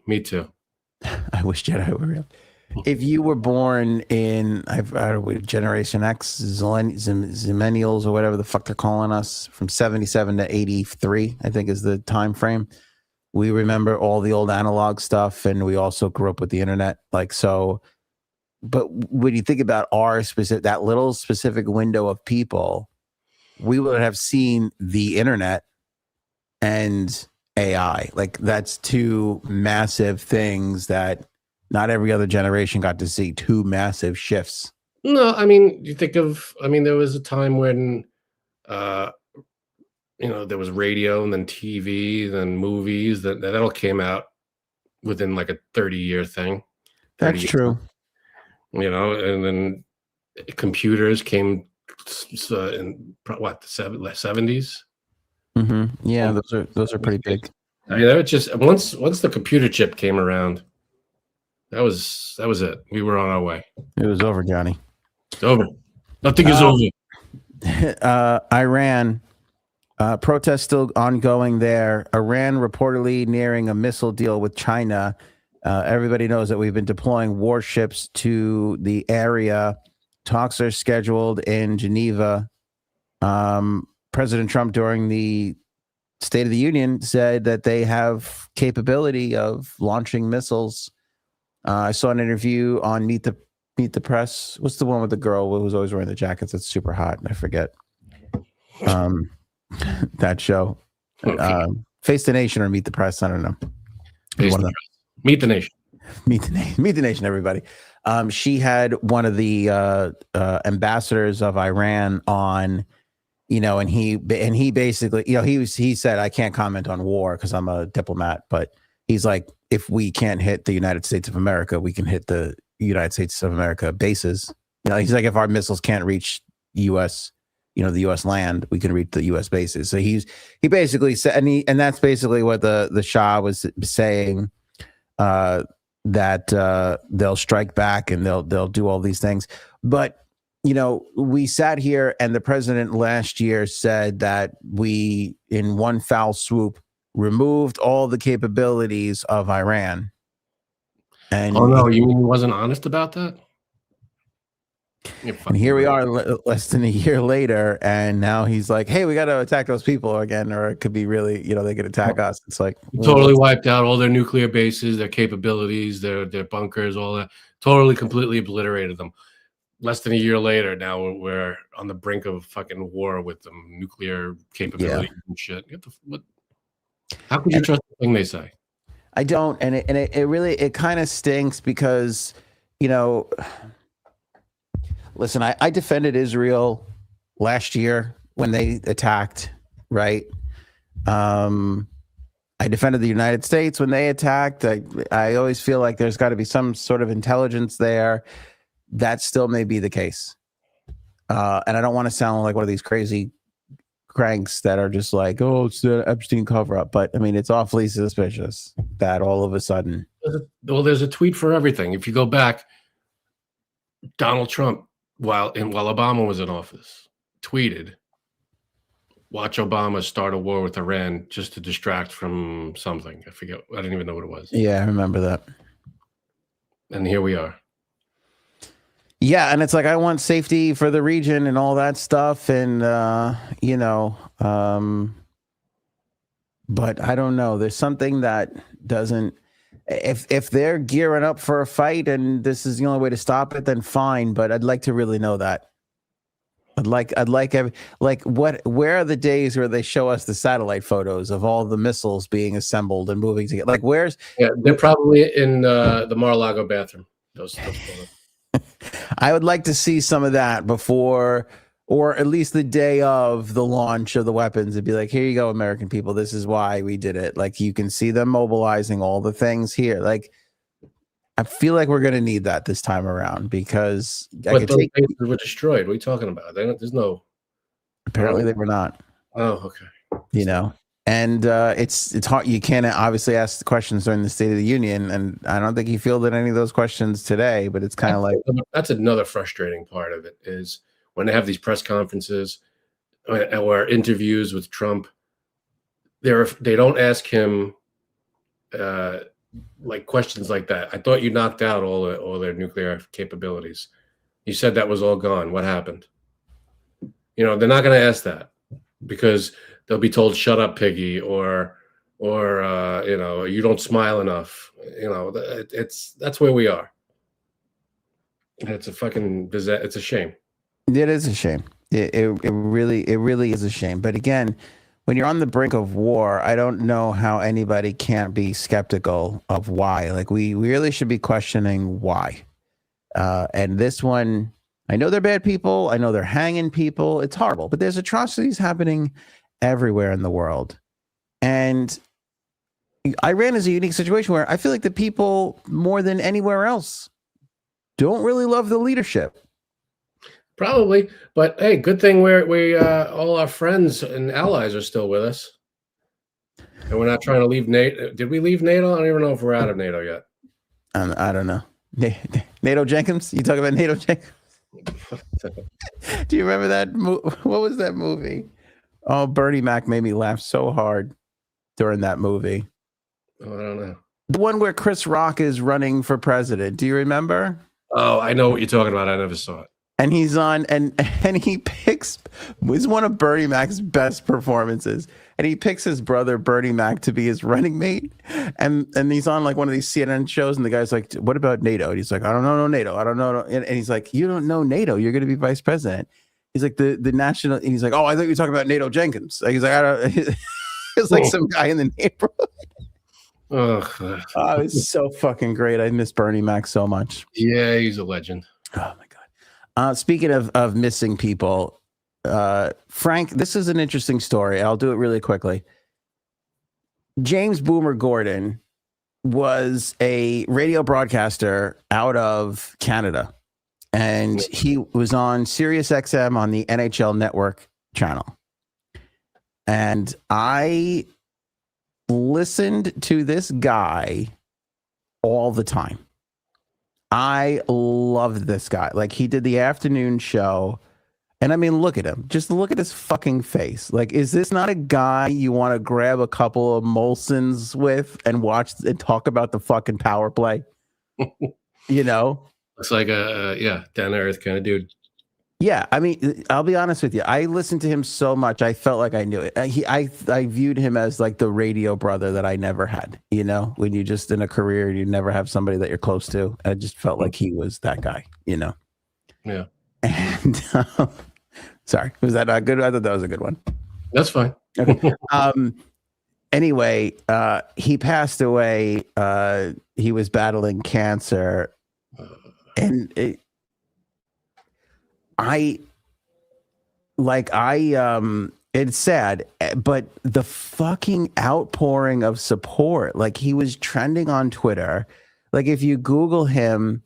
Me too. I wish Jedi were real. If you were born in Generation X, Zillennials, or whatever the fuck they're calling us, from 77 to 83, I think is the time frame. We remember all the old analog stuff, and we also grew up with the internet. But when you think about that little specific window of people, we would have seen the internet and AI. That's two massive things that not every other generation got to see. Two massive shifts. No, I mean, there was a time when, there was radio and then TV, then movies, that all came out within like a 30-year thing. That's true. And then computers came in what, the 70s? Mm-hmm. Yeah, those are pretty big. I mean, that was just once the computer chip came around, that was it. We were on our way. It was over, Johnny. It's over. Nothing is over. Iran Protests still ongoing there. Iran reportedly nearing a missile deal with China. Everybody knows that we've been deploying warships to the area. Talks are scheduled in Geneva. President Trump, during the State of the Union, said that they have capability of launching missiles. I saw an interview on Meet the Press. What's the one with the girl who's always wearing the jackets? That's super hot. I forget. That show. Okay. Face the Nation or Meet the Press. I don't know. Meet the Nation. Meet the Nation, everybody. She had one of the ambassadors of Iran on, and he basically, he said, I can't comment on war because I'm a diplomat, but he's like, if we can't hit the United States of America, we can hit the United States of America bases. He's like, if our missiles can't reach U.S., the U.S. land, we can reach the U.S. bases. So he basically said, and that's basically what the Shah was saying, that they'll strike back and they'll do all these things. But we sat here and the president last year said that we, in one foul swoop, removed all the capabilities of Iran. And oh no, you mean he wasn't honest about that? And here we are less than a year later, and now he's like, hey, we got to attack those people again, or it could be really, they could attack us. It's like totally wiped out all their nuclear bases, their capabilities, their bunkers, all that. Totally, completely obliterated them. Less than a year later, now we're on the brink of fucking war with them, nuclear capabilities and shit. How could you trust the thing they say? I don't, and it really kind of stinks because, listen, I defended Israel last year when they attacked, right? I defended the United States when they attacked. I always feel like there's got to be some sort of intelligence there. That still may be the case. And I don't want to sound like one of these crazy cranks that are just like, oh, it's the Epstein cover-up. But, I mean, it's awfully suspicious that all of a sudden. Well, there's a tweet for everything. If you go back, Donald Trump, while Obama was in office, tweeted, watch Obama start a war with Iran just to distract from something. I forget. I didn't even know what it was. Yeah, I remember that. And here we are. Yeah, and it's like, I want safety for the region and all that stuff. And, but I don't know. There's something that doesn't, if they're gearing up for a fight and this is the only way to stop it, then fine. But I'd like to really know that. Where are the days where they show us the satellite photos of all the missiles being assembled and moving together? Like, where's? Yeah, they're probably in the Mar-a-Lago bathroom. Those photos. I would like to see some of that before, or at least the day of the launch of the weapons, and be like, here you go, American people. This is why we did it. Like, you can see them mobilizing all the things here. Like, I feel like we're going to need that this time around because those bases were destroyed. What are you talking about? There's no. Apparently, they were not. Oh, okay. And it's hard. You can't obviously ask the questions during the State of the Union, and I don't think he fielded any of those questions today. But it's kind of like, that's another frustrating part of it is when they have these press conferences or interviews with Trump. They don't ask him like questions like that. I thought you knocked out all their nuclear capabilities. You said that was all gone. What happened? They're not going to ask that because they'll be told, shut up, piggy, or you don't smile enough. That's where we are. It's a shame. It is a shame. It really is a shame. But again, when you're on the brink of war, I don't know how anybody can't be skeptical of why. Like, we really should be questioning why. And this one, I know they're bad people. I know they're hanging people. It's horrible, but there's atrocities happening everywhere in the world. And Iran is a unique situation where I feel like the people, more than anywhere else, don't really love the leadership. Probably, but hey, good thing we all our friends and allies are still with us, and we're not trying to leave NATO. Did we leave NATO? I don't even know if we're out of NATO yet. I don't know. NATO Jenkins? You talking about NATO Jenkins? Do you remember that? What was that movie? Oh, Bernie Mac made me laugh so hard during that movie. Oh, I don't know. The one where Chris Rock is running for president. Do you remember? Oh, I know what you're talking about. I never saw it. And he's on, and he picks, it's one of Bernie Mac's best performances. And he picks his brother Bernie Mac to be his running mate. And he's on like one of these CNN shows, and the guy's like, "What about NATO?" And he's like, "I don't know NATO. I don't know." And he's like, "You don't know NATO. You're going to be vice president." He's like, the national, and he's like, "Oh, I thought you were talking about NATO Jenkins." Like, he's like, "I don't." It's like some guy in the neighborhood. Oh, it's so fucking great. I miss Bernie Mac so much. yeah, he's a legend. Oh my god. Speaking of missing people, Frank, this is an interesting story. I'll do it really quickly. James Boomer Gordon was a radio broadcaster out of Canada, and he was on Sirius XM on the NHL Network channel. And I listened to this guy all the time. I loved this guy. Like, he did the afternoon show. And I mean, look at him. Just look at his fucking face. Like, is this not a guy you want to grab a couple of Molsons with and watch and talk about the fucking power play? You know? Looks like a down to earth kind of dude. Yeah, I mean, I'll be honest with you. I listened to him so much, I felt like I knew it. I viewed him as like the radio brother that I never had. You know, when you just in a career, you never have somebody that you're close to. I just felt like he was that guy. You know. Yeah. And sorry, was that not good? I thought that was a good one. That's fine. Okay. Anyway, he passed away. He was battling cancer, and it's sad, but the fucking outpouring of support, like, he was trending on Twitter. Like, if you Google him,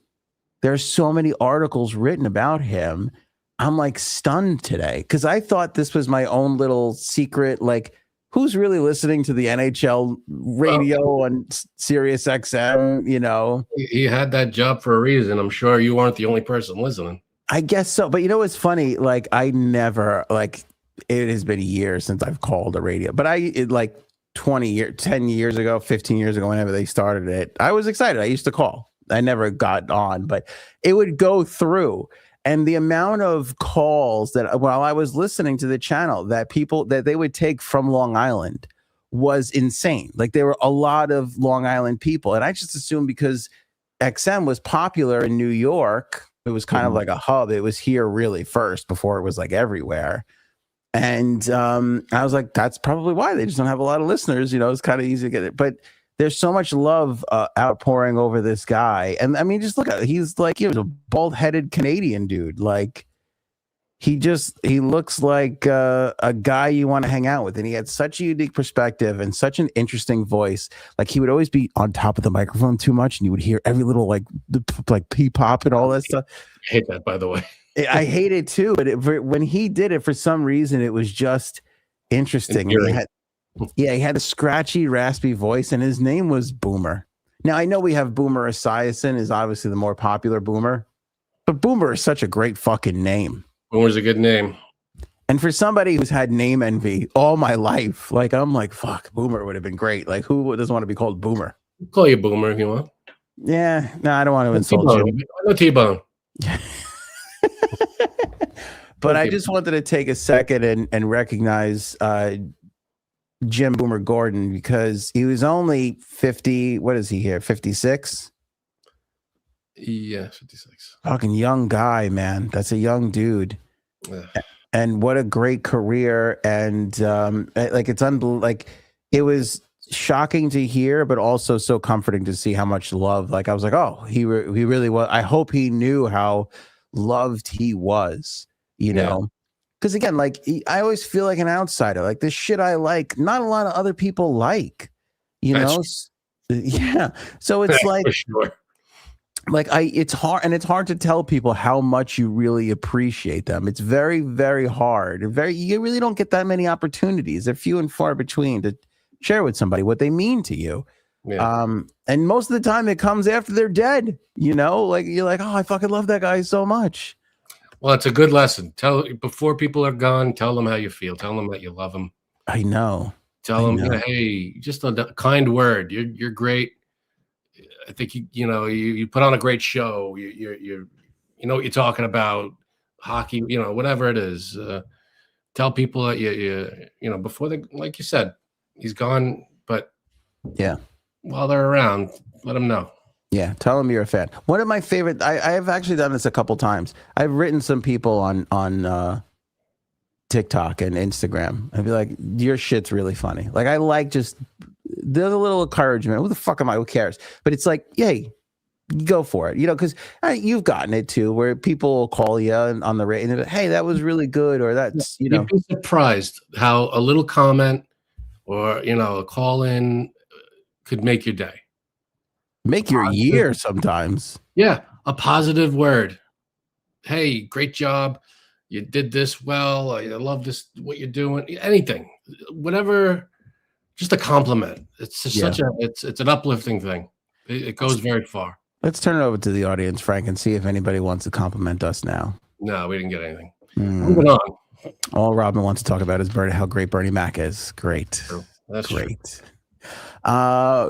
there's so many articles written about him. I'm like stunned today, because I thought this was my own little secret. Like, who's really listening to the NHL radio on Sirius XM? You know, he had that job for a reason. I'm sure you weren't the only person listening. I guess so. But you know what's funny? Like, I never, like, it has been years since I've called a radio, but like 10 years ago, 15 years ago, whenever they started it, I was excited. I used to call. I never got on, but it would go through. And the amount of calls that while I was listening to the channel that people that they would take from Long Island was insane. Like, there were a lot of Long Island people. And I just assumed because XM was popular in New York, it was kind of like a hub. It was here really first before it was like everywhere. And I was like, that's probably why they just don't have a lot of listeners. You know, it's kind of easy to get it. But there's so much love outpouring over this guy. And I mean, just look at, he's like, he was a bald-headed Canadian dude. Like, he looks like a guy you want to hang out with. And he had such a unique perspective and such an interesting voice. Like, he would always be on top of the microphone too much, and you would hear every little like pee-pop and all that stuff. I hate that, by the way. I hate it too, but when he did it, for some reason, it was just interesting. He had a scratchy, raspy voice, and his name was Boomer. Now, I know we have Boomer Esiason is obviously the more popular Boomer, but Boomer is such a great fucking name. Boomer's a good name. And for somebody who's had name envy all my life, like, I'm like, fuck, Boomer would have been great. Like, who doesn't want to be called Boomer? I'll call you Boomer if you want. Yeah, no, I don't want to insult T-Bone. you. No T-Bone. But I just wanted to take a second and recognize Jim Boomer Gordon, because he was only 50. What is he here? 56? Yeah, 56. Fucking young guy, man. That's a young dude. Ugh. And what a great career. And like, it's like, it was shocking to hear, but also so comforting to see how much love. Like, I was like, oh, he really was. I hope he knew how loved he was, you know? Because again, like, I always feel like an outsider. Like, this shit I like, not a lot of other people like, you know? Yeah. So it's like, for sure. Like, it's hard to tell people how much you really appreciate them. It's very, very hard. You really don't get that many opportunities. They're few and far between to share with somebody what they mean to you. Yeah. And most of the time it comes after they're dead, you know, like, you're like, oh, I fucking love that guy so much. Well, it's a good lesson. Before people are gone, tell them how you feel. Tell them that you love them. I know. Tell them, hey, just a kind word. You're great. I think you put on a great show. You know what you're talking about. Hockey, whatever it is. Tell people that you before they, like you said, he's gone. But yeah, while they're around, let them know. Yeah, tell them you're a fan. One of my favorite. I've actually done this a couple times. I've written some people on TikTok and Instagram. I'd be like, your shit's really funny. Like, I like just there's a little encouragement. Who the fuck am I? Who cares? But it's like, yay, go for it. Because you've gotten it too, where people will call you on the radio and they're like, hey, that was really good, or that's You'd be surprised how a little comment or a call in could make your day. Make your year sometimes. Yeah, a positive word. Hey, great job. You did this well. I love this, what you're doing. Anything, whatever, just a compliment. It's just it's an uplifting thing. It goes very far. Let's turn it over to the audience, Frank, and see if anybody wants to compliment us now. No, we didn't get anything. Moving on. All Robin wants to talk about is how great Bernie Mac is. Great. True. That's great.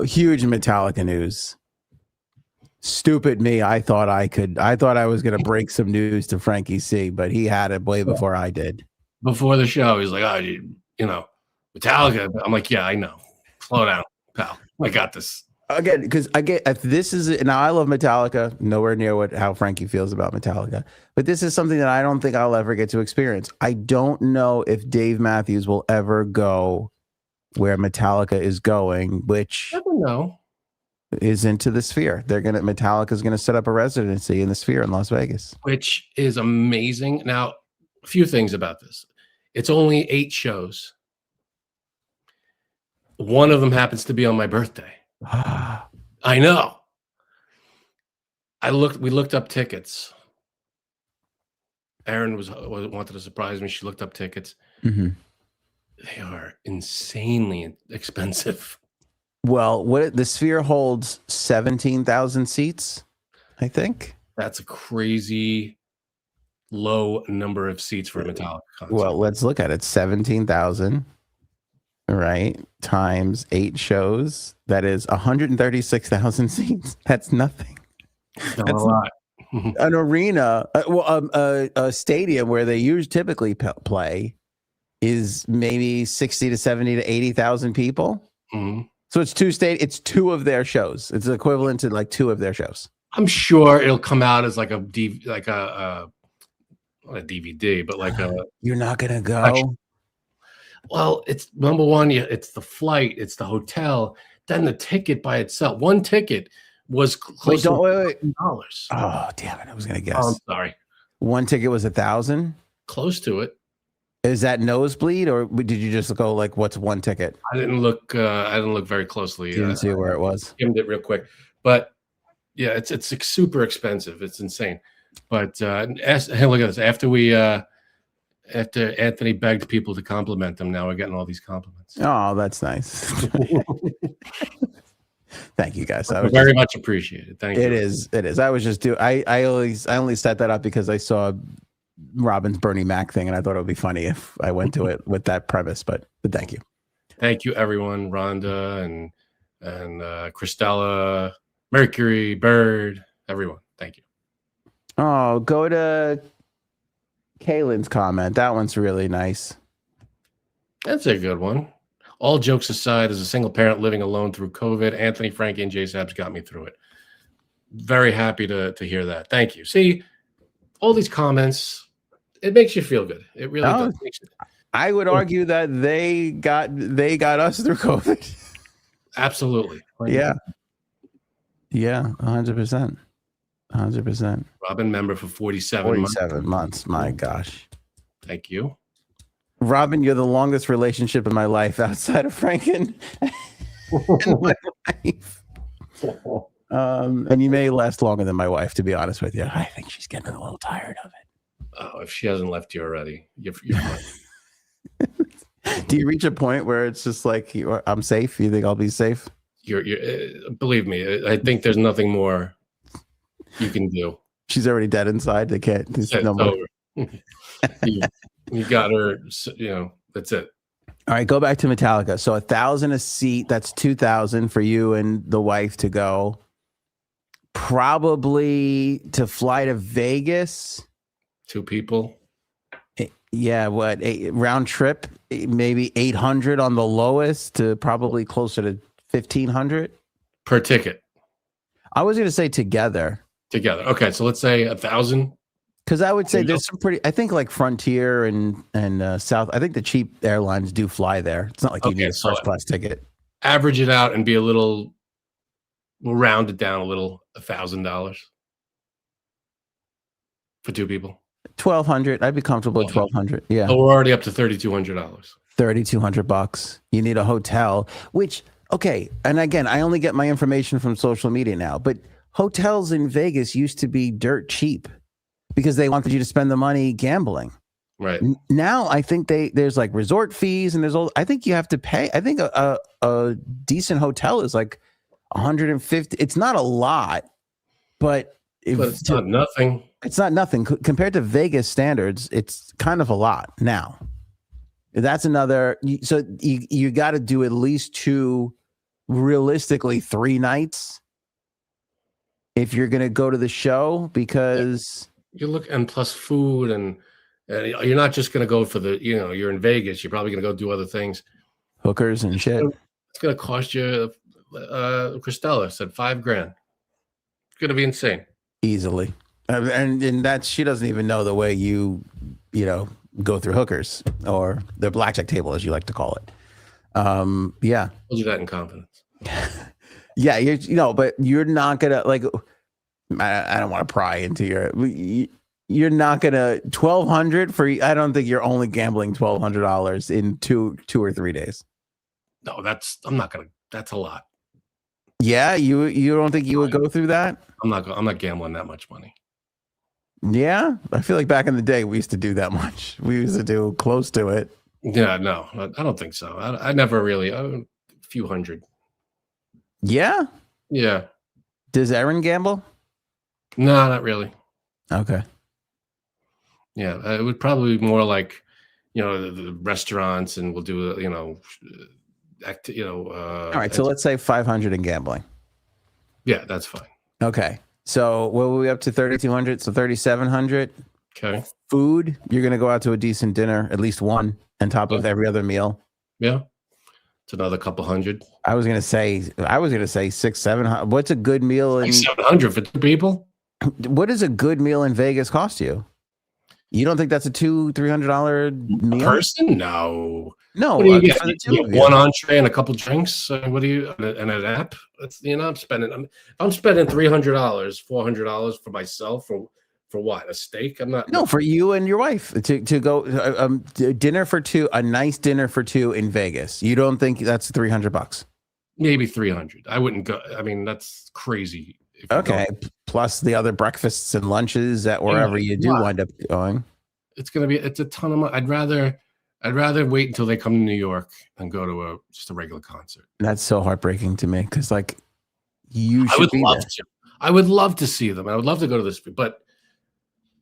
Huge Metallica news. Stupid me. I thought I was going to break some news to Frankie C, but he had it way before I did. Before the show, he's like, oh, Metallica. I'm like, yeah, I know. Slow down, pal. I got this. Again, because this is now, I love Metallica, nowhere near how Frankie feels about Metallica, but this is something that I don't think I'll ever get to experience. I don't know if Dave Matthews will ever go where Metallica is going, which I don't know. Is into the Sphere. Metallica is going to set up a residency in the Sphere in Las Vegas, which is amazing. Now, a few things about this. It's only 8 shows. One of them happens to be on my birthday. I know. We looked up tickets. Erin wanted to surprise me. She looked up tickets. Mm-hmm. They are insanely expensive. Well, the Sphere holds 17,000 seats, I think. That's a crazy low number of seats for a Metallica concert. Well, let's look at it. 17,000, right, times 8 shows. That is 136,000 seats. That's nothing. That's a lot. An arena, a stadium where they typically play is maybe 60 to 70 to 80,000 people. Mm-hmm. So it's 2 of their shows. It's equivalent to like 2 of their shows. I'm sure it'll come out as like a not a DVD, but like a. You're not gonna go. Well, it's number one. It's the flight. It's the hotel. Then the ticket by itself. One ticket was close to $1,000. Oh damn it! I was gonna guess. Oh, I'm sorry. One ticket was 1,000. Close to it. Is that nosebleed, or did you just go like, what's one ticket? I didn't look very closely. You didn't see where it was. Skimmed it real quick, but yeah, it's super expensive. It's insane. But hey, look at this. After Anthony begged people to compliment him, now we're getting all these compliments. Oh, that's nice. Thank you, guys. Very much appreciated. Thank you. It is. I was just I only set that up because I saw Robin's Bernie Mac thing, and I thought it would be funny if I went to it with that premise. But thank you. Thank you, everyone. Rhonda and Christella, Mercury, Bird, everyone. Thank you. Oh, go to Kaylin's comment. That one's really nice. That's a good one. All jokes aside, as a single parent living alone through COVID, Anthony, Frankie, and J-Sabs got me through it. Very happy to hear that. Thank you. See, all these comments, it makes you feel good. It really does. I would argue that they got us through COVID. Absolutely. Yeah. 100%. 100%. Robin, member for 47 months. My gosh. Thank you. Robin, you're the longest relationship in my life outside of Franken. In my life. And you may last longer than my wife, to be honest with you. I think she's getting a little tired of it. Oh, if she hasn't left you already, you're fine. Do you reach a point where it's just like, I'm safe? You think I'll be safe? You're believe me, I think there's nothing more you can do. She's already dead inside. They can't. It's over. you got her. That's it. All right, go back to Metallica. So 1,000 a seat. That's 2,000 for you and the wife to go. Probably to fly to Vegas. 2 people. Yeah, round trip? Maybe 800 on the lowest to probably closer to 1,500 per ticket. I was going to say together. Okay, so let's say 1,000. Because I would say there's some I think like Frontier and South. I think the cheap airlines do fly there. It's not like you need a first class ticket. Average it out and we'll round it down a little, $1,000 for 2 people. 1,200. I'd be comfortable at 1,200. Yeah. So we're already up to $3,200. $3,200. You need a hotel, which, okay. And again, I only get my information from social media now, but hotels in Vegas used to be dirt cheap because they wanted you to spend the money gambling. Right. Now I think there's like resort fees and I think you have to pay. I think a decent hotel is like 150. It's not a lot, but it's not nothing. It's not nothing compared to Vegas standards. It's kind of a lot now. That's another. So you got to do at least 2, realistically 3 nights if you're going to go to the show, because you look, and plus food, and you're not just going to go for you're in Vegas. You're probably going to go do other things, hookers and shit. It's going to cost you. Christella said $5,000. It's going to be insane. Easily. And that she doesn't even know the way you go through hookers or the blackjack table, as you like to call it. Yeah. I told you that in confidence. Yeah, but you're not gonna like. I don't want to pry into you're not gonna 1,200 for. I don't think you're only gambling $1,200 in two or 3 days. No, I'm not gonna. That's a lot. Yeah, you don't think you would go through that? I'm not gambling that much money. Yeah, I feel like back in the day we used to do that much. We used to do close to it. Yeah, no, I don't think so. I never really. A few hundred. Yeah. Yeah. Does Erin gamble? No, not really. Okay. Yeah, it would probably be more like, the restaurants, and we'll do, all right, so let's say 500 in gambling. Yeah, that's fine. Okay. So what were we up to? 3,200, so 3,700. Okay. Food, you're gonna go out to a decent dinner, at least one, on top of every other meal. Yeah. It's another couple hundred. I was gonna say 600-700. What's a good meal in 700 for 2 people? What does a good meal in Vegas cost you? You don't think that's a $200-300 meal? Person? No. No. What do you get? You get one entree and a couple drinks. What do you and an app? That's I'm spending $300, $400 for myself for what? A steak? I'm not. No, for you and your wife to go dinner for 2, a nice dinner for 2 in Vegas. You don't think that's $300? Maybe 300. I wouldn't go. I mean, that's crazy. Okay. Plus the other breakfasts and lunches at wherever you do wind up going. It's a ton of money. I'd rather wait until they come to New York and go to just a regular concert. That's so heartbreaking to me because I would love to see them. I would love to go to this, but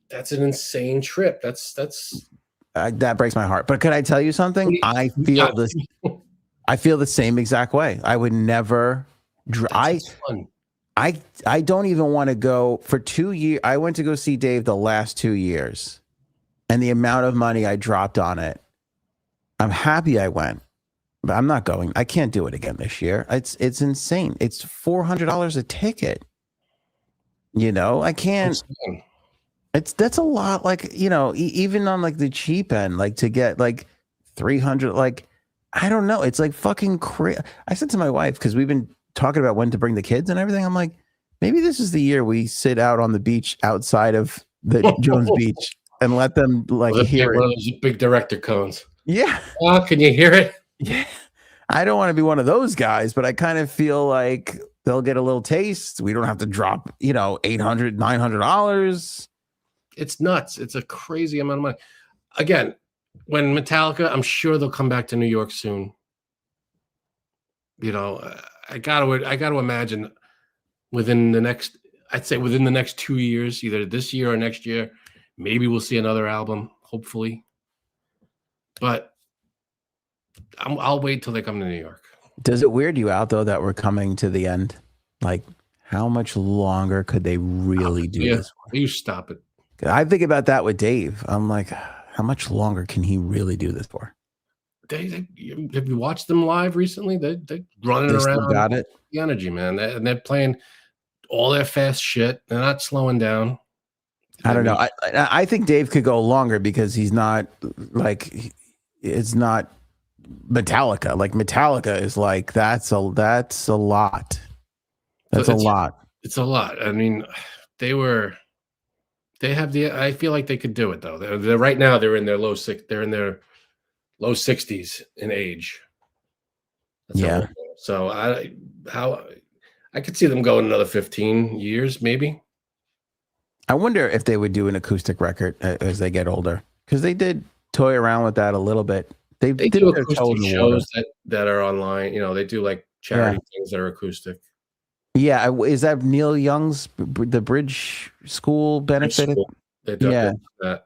that's an insane trip. That breaks my heart. But could I tell you something? I feel the same exact way. I would never. I don't even want to go for 2 years. I went to go see Dave the last 2 years, and the amount of money I dropped on it. I'm happy I went, but I'm not going. I can't do it again this year. It's insane. It's $400 a ticket. I can't. That's a lot. Like, even on like the cheap end, like to get like 300, like, I don't know. It's like fucking crazy. I said to my wife, because we've been talking about when to bring the kids and everything. I'm like, maybe this is the year we sit out on the beach outside of the Jones Beach and let them hear it. One of those big director cones. Yeah. Can you hear it? Yeah. I don't want to be one of those guys, but I kind of feel like they'll get a little taste. We don't have to drop, $800, $900. It's nuts. It's a crazy amount of money. Again, when Metallica, I'm sure they'll come back to New York soon. I gotta imagine within the next 2 years, either this year or next year, Maybe we'll see another album, hopefully. But I'll wait till they come to New York. Does it weird you out though that we're coming to the end? Like, how much longer could they really do this for? You stop it. I think about that with Dave. I'm like, how much longer can he really do this for? Have you watched them live recently? They're running around. Still got it. The energy, man. They're playing all their fast shit. They're not slowing down. I don't know. I think Dave could go longer because he's not like, it's not Metallica. Like Metallica is like, that's a lot. That's a lot. It's a lot. I mean, I feel like they could do it though. They're right now they're in their low 60s in age. Yeah. So I could see them going another 15 years, maybe. I wonder if they would do an acoustic record as they get older, because they did toy around with that a little bit. They do acoustic shows that are online. They do like charity things that are acoustic. Yeah, is that Neil Young's the Bridge School benefited? Yeah,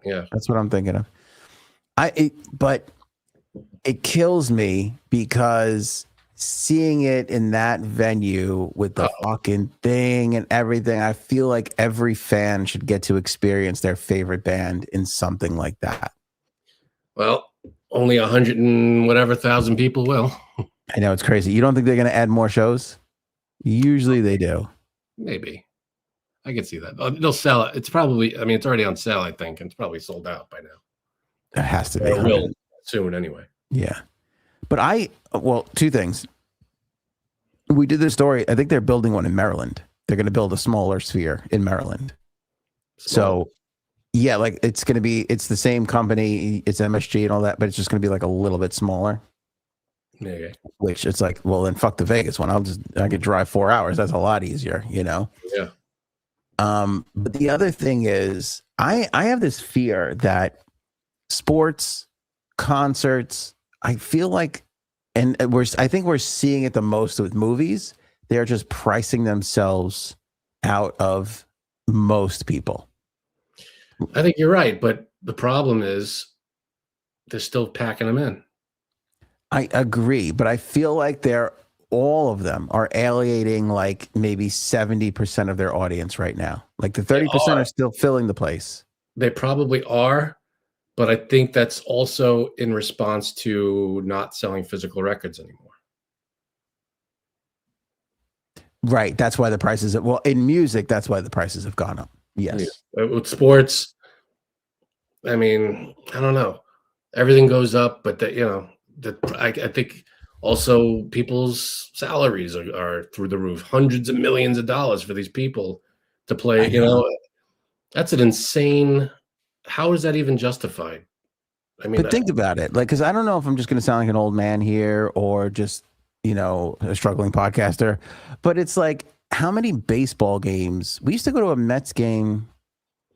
that's what I'm thinking of. But it kills me because seeing it in that venue with the fucking thing and everything, I feel like every fan should get to experience their favorite band in something like that. Well, only 100 and whatever thousand people will. I know, it's crazy. You don't think they're going to add more shows? Usually they do. Maybe. I can see that. They'll sell it. It's probably, it's already on sale, I think, and it's probably sold out by now. It has to be. It will soon anyway. Yeah. But two things. We did this story. I think they're building one in Maryland. They're going to build a smaller Sphere in Maryland. So, yeah, like it's the same company. It's MSG and all that, but it's just going to be like a little bit smaller. Okay. Which it's like, well, then fuck the Vegas one. I could drive 4 hours. That's a lot easier, Yeah. But the other thing is, I have this fear that sports, concerts, I feel like, and I think we're seeing it the most with movies. They're just pricing themselves out of most people. I think you're right, but the problem is they're still packing them in. I agree, but I feel like all of them are alienating like maybe 70% of their audience right now. Like the 30% are still filling the place. They probably are, but I think that's also in response to not selling physical records anymore. Right. That's why the prices in music, that's why the prices have gone up. Yes. Yeah. With sports, I don't know. Everything goes up, but I think also people's salaries are through the roof. Hundreds of millions of dollars for these people to play. That's an insane. How is that even justified? But think about it. Like, because I don't know if I'm just going to sound like an old man here or just, a struggling podcaster. But it's like, how many baseball games? We used to go to a Mets game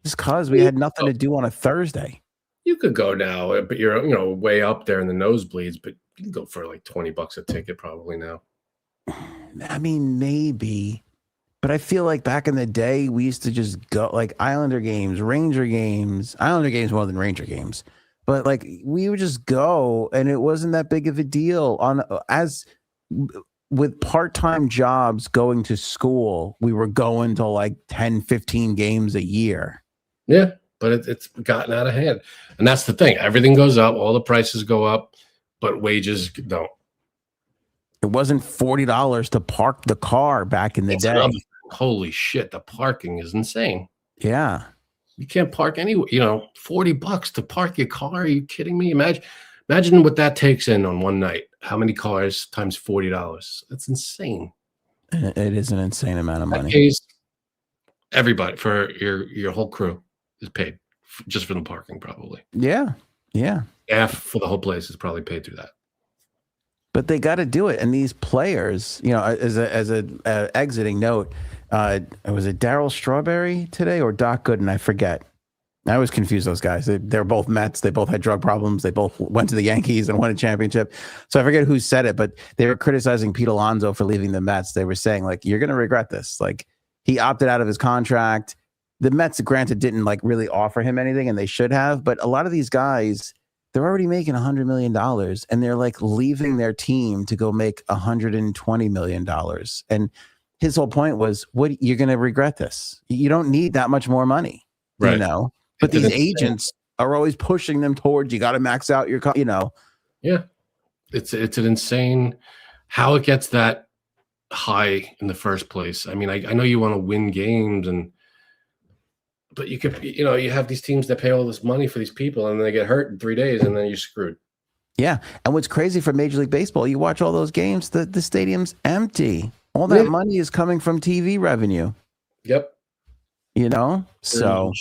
just because we had nothing to do on a Thursday. You could go now, but you're way up there in the nosebleeds. But you can go for like $20 a ticket probably now. Maybe. But I feel like back in the day, we used to just go like Islander games, Ranger games more than Ranger games. But like we would just go and it wasn't that big of a deal with part-time jobs going to school. We were going to like 10, 15 games a year. Yeah, but it's gotten out of hand. And that's the thing. Everything goes up. All the prices go up, but wages don't. It wasn't $40 to park the car back in the day. Holy shit, the parking is insane. Yeah. You can't park anywhere. $40 to park your car. Are you kidding me? Imagine what that takes in on one night. How many cars times $40? That's insane. It is an insane amount of money. Pays everybody for your whole crew is paid just for the parking, probably. Yeah. Yeah. Half for the whole place is probably paid through that. But they got to do it. And these players, as a exiting note, was it Darryl Strawberry today or Doc Gooden? I forget. I always confuse those guys. They're both Mets. They both had drug problems. They both went to the Yankees and won a championship. So I forget who said it, but they were criticizing Pete Alonso for leaving the Mets. They were saying, like, you're going to regret this. Like, he opted out of his contract. the Mets, granted, didn't like really offer him anything, and they should have. But a lot of these guys, they're already making $100 million, and they're like leaving their team to go make $120 million. And his whole point was, "What, you're going to regret this? You don't need that much more money, Right. you know." But these agents are always pushing them towards, you got to max out your, you know. Yeah, it's an insane how it gets that high in the first place. I mean, I know you want to win games, but you could, you know, you have these teams that pay all this money for these people, and then they get hurt in 3 days, and then you're screwed. Yeah, and what's crazy for Major League Baseball, you watch all those games, the stadium's empty. All that money is coming from TV revenue. Yep. You know, so.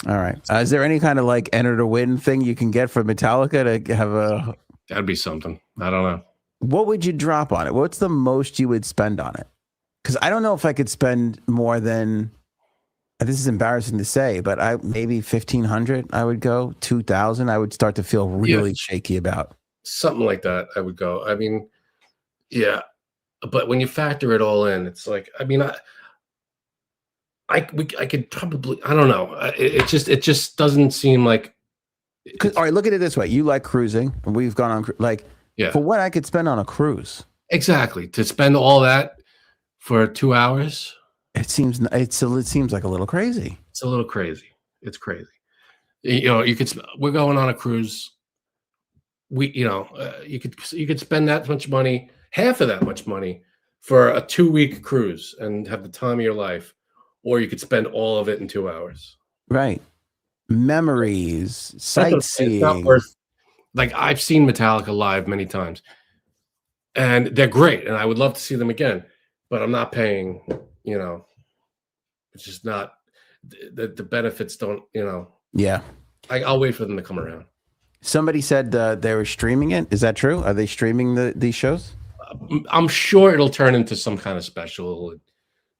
All right. Is there any kind of like enter to win thing you can get from Metallica to have a? That'd be something. I don't know. What would you drop on it? What's the most you would spend on it? Because I don't know if I could spend more than. This is embarrassing to say, but maybe 1,500. I would go 2,000. I would start to feel really shaky about something like that. I would go. I mean, yeah, but when you factor it all in, it's like, I mean, I could probably, I don't know. It just doesn't seem like. All right, look at it this way. You like cruising, and we've gone on like for what I could spend on a cruise. Exactly, to spend all that for 2 hours. It seems like a little crazy. It's a little crazy. It's crazy. You know, we're going on a cruise. You could spend that much money, half of that much money, for a 2-week cruise and have the time of your life. Or you could spend all of it in 2 hours. Right. Memories, sightseeing. It's not worth, like, I've seen Metallica live many times, and they're great, and I would love to see them again, but I'm not paying, you know, it's just not, the benefits don't, you know. Yeah. I'll wait for them to come around. Somebody said they were streaming it. Is that true? Are they streaming these shows? I'm sure it'll turn into some kind of special.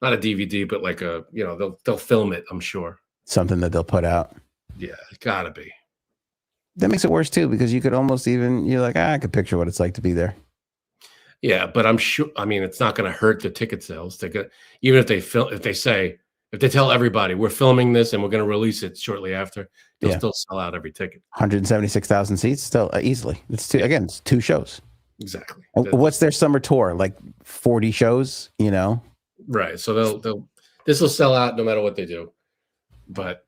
Not a DVD, but like a, you know, they'll film it, I'm sure. Something that they'll put out. Yeah, it's gotta be. That makes it worse too, because you could almost you're like, I could picture what it's like to be there. Yeah, but I'm sure, I mean, it's not going to hurt the ticket sales. Even if they tell everybody we're filming this and we're going to release it shortly after, they'll still sell out every ticket. 176,000 seats, still easily. It's two shows. Exactly. What's their summer tour? Like 40 shows, you know? Right. So this will sell out no matter what they do. But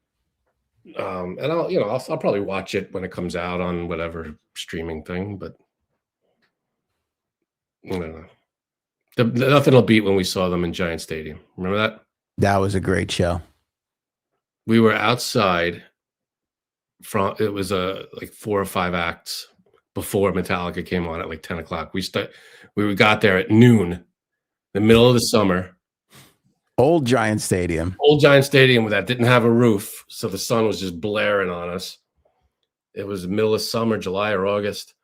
and I'll probably watch it when it comes out on whatever streaming thing, but I don't know. Nothing will beat when we saw them in Giant Stadium. Remember that? That was a great show. We were outside it was like 4 or 5 acts before Metallica came on at like 10 o'clock. We got there at noon, the middle of the summer. Old Giant Stadium that didn't have a roof, so the sun was just blaring on us. It was the middle of summer, July or August,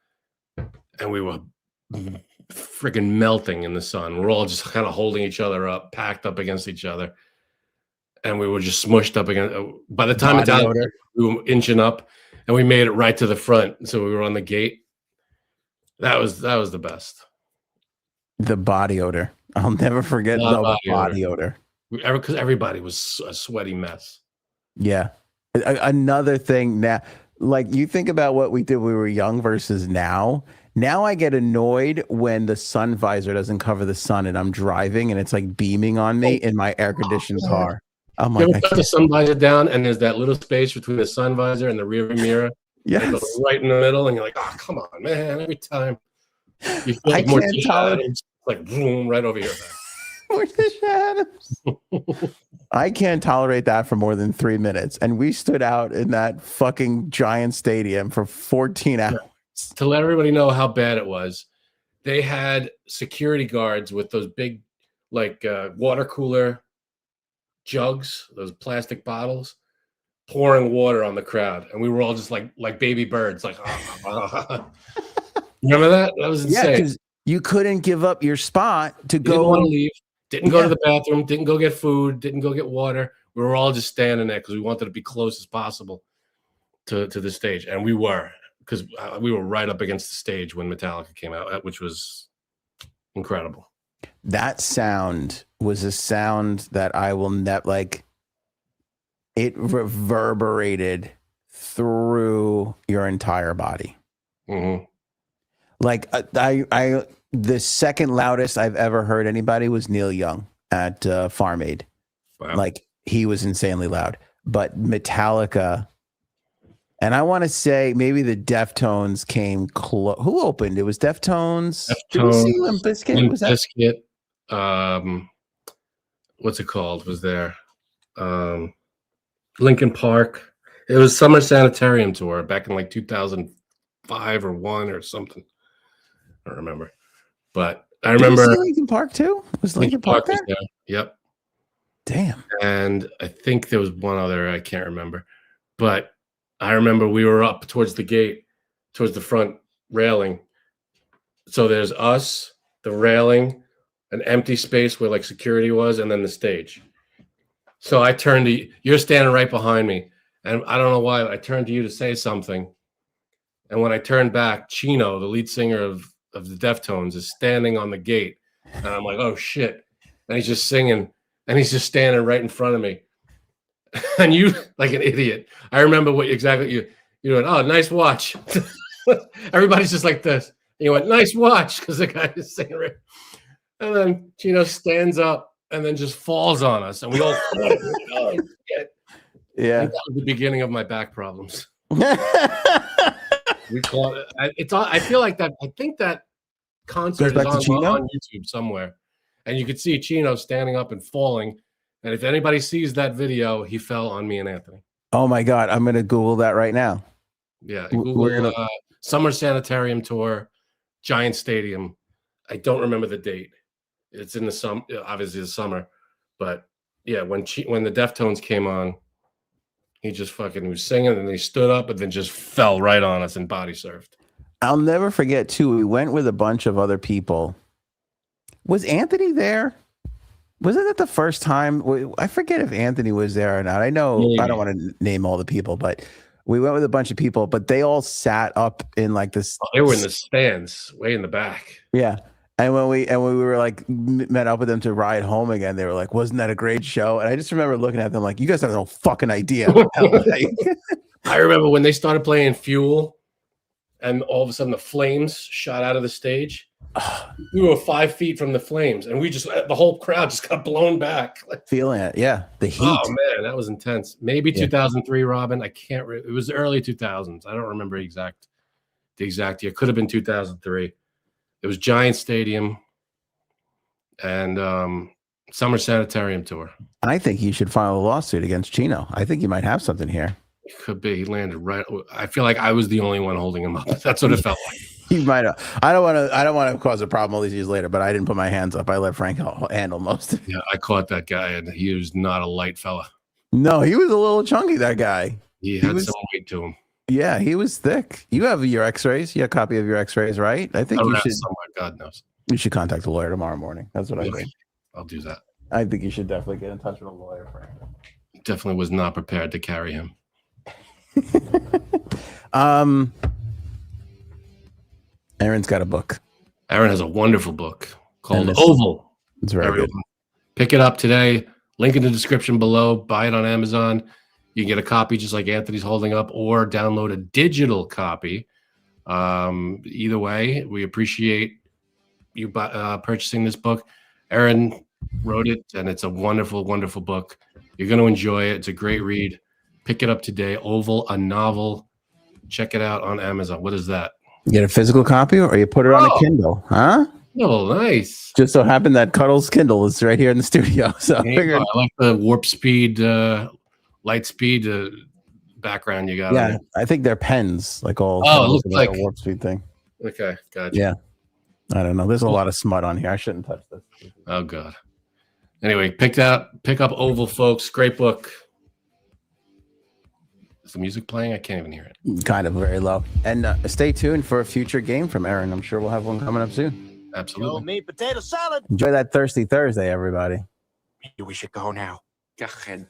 and we were freaking melting in the sun. We're all just kind of holding each other up, packed up against each other, and we were just smushed up against. By the time we were inching up, and we made it right to the front, so we were on the gate. That was the best. The body odor. I'll never forget the body odor. Because everybody was a sweaty mess. Yeah. Another thing now, like you think about what we did when we were young versus now. Now I get annoyed when the sun visor doesn't cover the sun and I'm driving and it's like beaming on me in my air conditioned car. I'm like, you ever put the sun visor down and there's that little space between the sun visor and the rear view mirror? Yes. It goes right in the middle, and you're like, oh, come on, man. Every time you feel I like more can't tolerate like boom, right over your head. I can't tolerate that for more than 3 minutes. And we stood out in that fucking Giant Stadium for 14 hours. To let everybody know how bad it was, they had security guards with those big, like, water cooler jugs, those plastic bottles, pouring water on the crowd. And we were all just like baby birds, like, Remember that? That was insane. Yeah, because you couldn't give up your spot to go. Didn't want to leave. Didn't go to the bathroom. Didn't go get food. Didn't go get water. We were all just standing there because we wanted to be close as possible to the stage, and we were, because we were right up against the stage when Metallica came out, which was incredible. That sound was a sound that I will never like. it reverberated through your entire body. Mm-hmm. Like the second loudest I've ever heard anybody was Neil Young at Farm Aid. Wow. Like he was insanely loud. But Metallica, and I want to say maybe the Deftones came close. Who opened? It was Deftones. Did we see Limp Bizkit? Limp Was that Bizkit, what's it called? Was there Linkin Park? It was Summer Sanitarium tour back in like 2005 or 1 or something. I don't remember, but I remember Did you see Linkin Park too. Was Linkin Park there? was there. Yep. Damn. And I think there was one other, I can't remember, but I remember we were up towards the gate, towards the front railing. So there's us, the railing, an empty space where like security was, and then the stage. So I turned to you, you're standing right behind me, and I don't know why, I turned to you to say something. And when I turned back, Chino, the lead singer of the Deftones, is standing on the gate. And I'm like, oh shit. And he's just singing, and he's just standing right in front of me. And you, like an idiot, I remember what exactly you went, oh, nice watch. Everybody's just like this. And you went, nice watch, because the guy is singing right. And then Chino stands up and then just falls on us. And we all, oh, shit. Yeah. And that was the beginning of my back problems. We call it. I feel like that. I think that concert is on YouTube somewhere, and you could see Chino standing up and falling. And if anybody sees that video, he fell on me and Anthony. Oh my God, I'm gonna Google that right now. Yeah, Google Summer Sanitarium tour, Giant Stadium. I don't remember the date. It's in the summer, obviously the summer, but yeah, when the Deftones came on. He just fucking was singing, and he stood up and then just fell right on us and body surfed. I'll never forget, too, we went with a bunch of other people. Was Anthony there? Wasn't that the first time? I forget if Anthony was there or not. I know I don't want to name all the people, but we went with a bunch of people, but they all sat up in like this. Oh, they were in the stands, way in the back. Yeah. And when we were like met up with them to ride home again, they were like, "Wasn't that a great show?" And I just remember looking at them like, "You guys have no fucking idea." I remember when they started playing Fuel, and all of a sudden the flames shot out of the stage. We were 5 feet from the flames, and the whole crowd just got blown back. Feeling it, yeah. The heat. Oh man, that was intense. Maybe 2003, Robin. I can't. It was early 2000s. I don't remember the exact year. Could have been 2003. It was Giant Stadium and Summer Sanitarium tour. I think you should file a lawsuit against Chino. I think you might have something here. It could be. He landed right. I feel like I was the only one holding him up. That's what it felt like. You might have. I don't want to cause a problem all these years later, but I didn't put my hands up. I let Frank handle most of it. Yeah, I caught that guy, and he was not a light fella. No, he was a little chunky, that guy. He had some weight to him. Yeah, he was thick. You have your x-rays. You have a copy of your x-rays, right? I think you should. Somewhere, God knows. You should contact a lawyer tomorrow morning. That's what I think. I'll do that. I think you should definitely get in touch with a lawyer, Frank. Definitely was not prepared to carry him. Aaron's got a book. Aaron has a wonderful book called Oval. It's very good. Pick it up today. Link in the description below. Buy it on Amazon. You can get a copy just like Anthony's holding up, or download a digital copy. Either way, we appreciate you purchasing this book. Aaron wrote it, and it's a wonderful, wonderful book. You're going to enjoy it. It's a great read. Pick it up today. Oval, a novel. Check it out on Amazon. What is that? You get a physical copy, or you put it on a Kindle, huh? Oh, nice. Just so happened that Cuddle's Kindle is right here in the studio. So I figured. I like the warp speed, light speed background you got. Yeah, I think they're pens, like all. Oh, it looks like a warp speed thing. Okay, gotcha. Yeah, I don't know. There's a lot of smut on here. I shouldn't touch this. Oh God. Anyway, pick up Oval, folks. Great book. Is the music playing? I can't even hear it. Kind of very low. And stay tuned for a future game from Aaron. I'm sure we'll have one coming up soon. Absolutely. Meat potato salad. Enjoy that Thirsty Thursday, everybody. We should go now. Go ahead.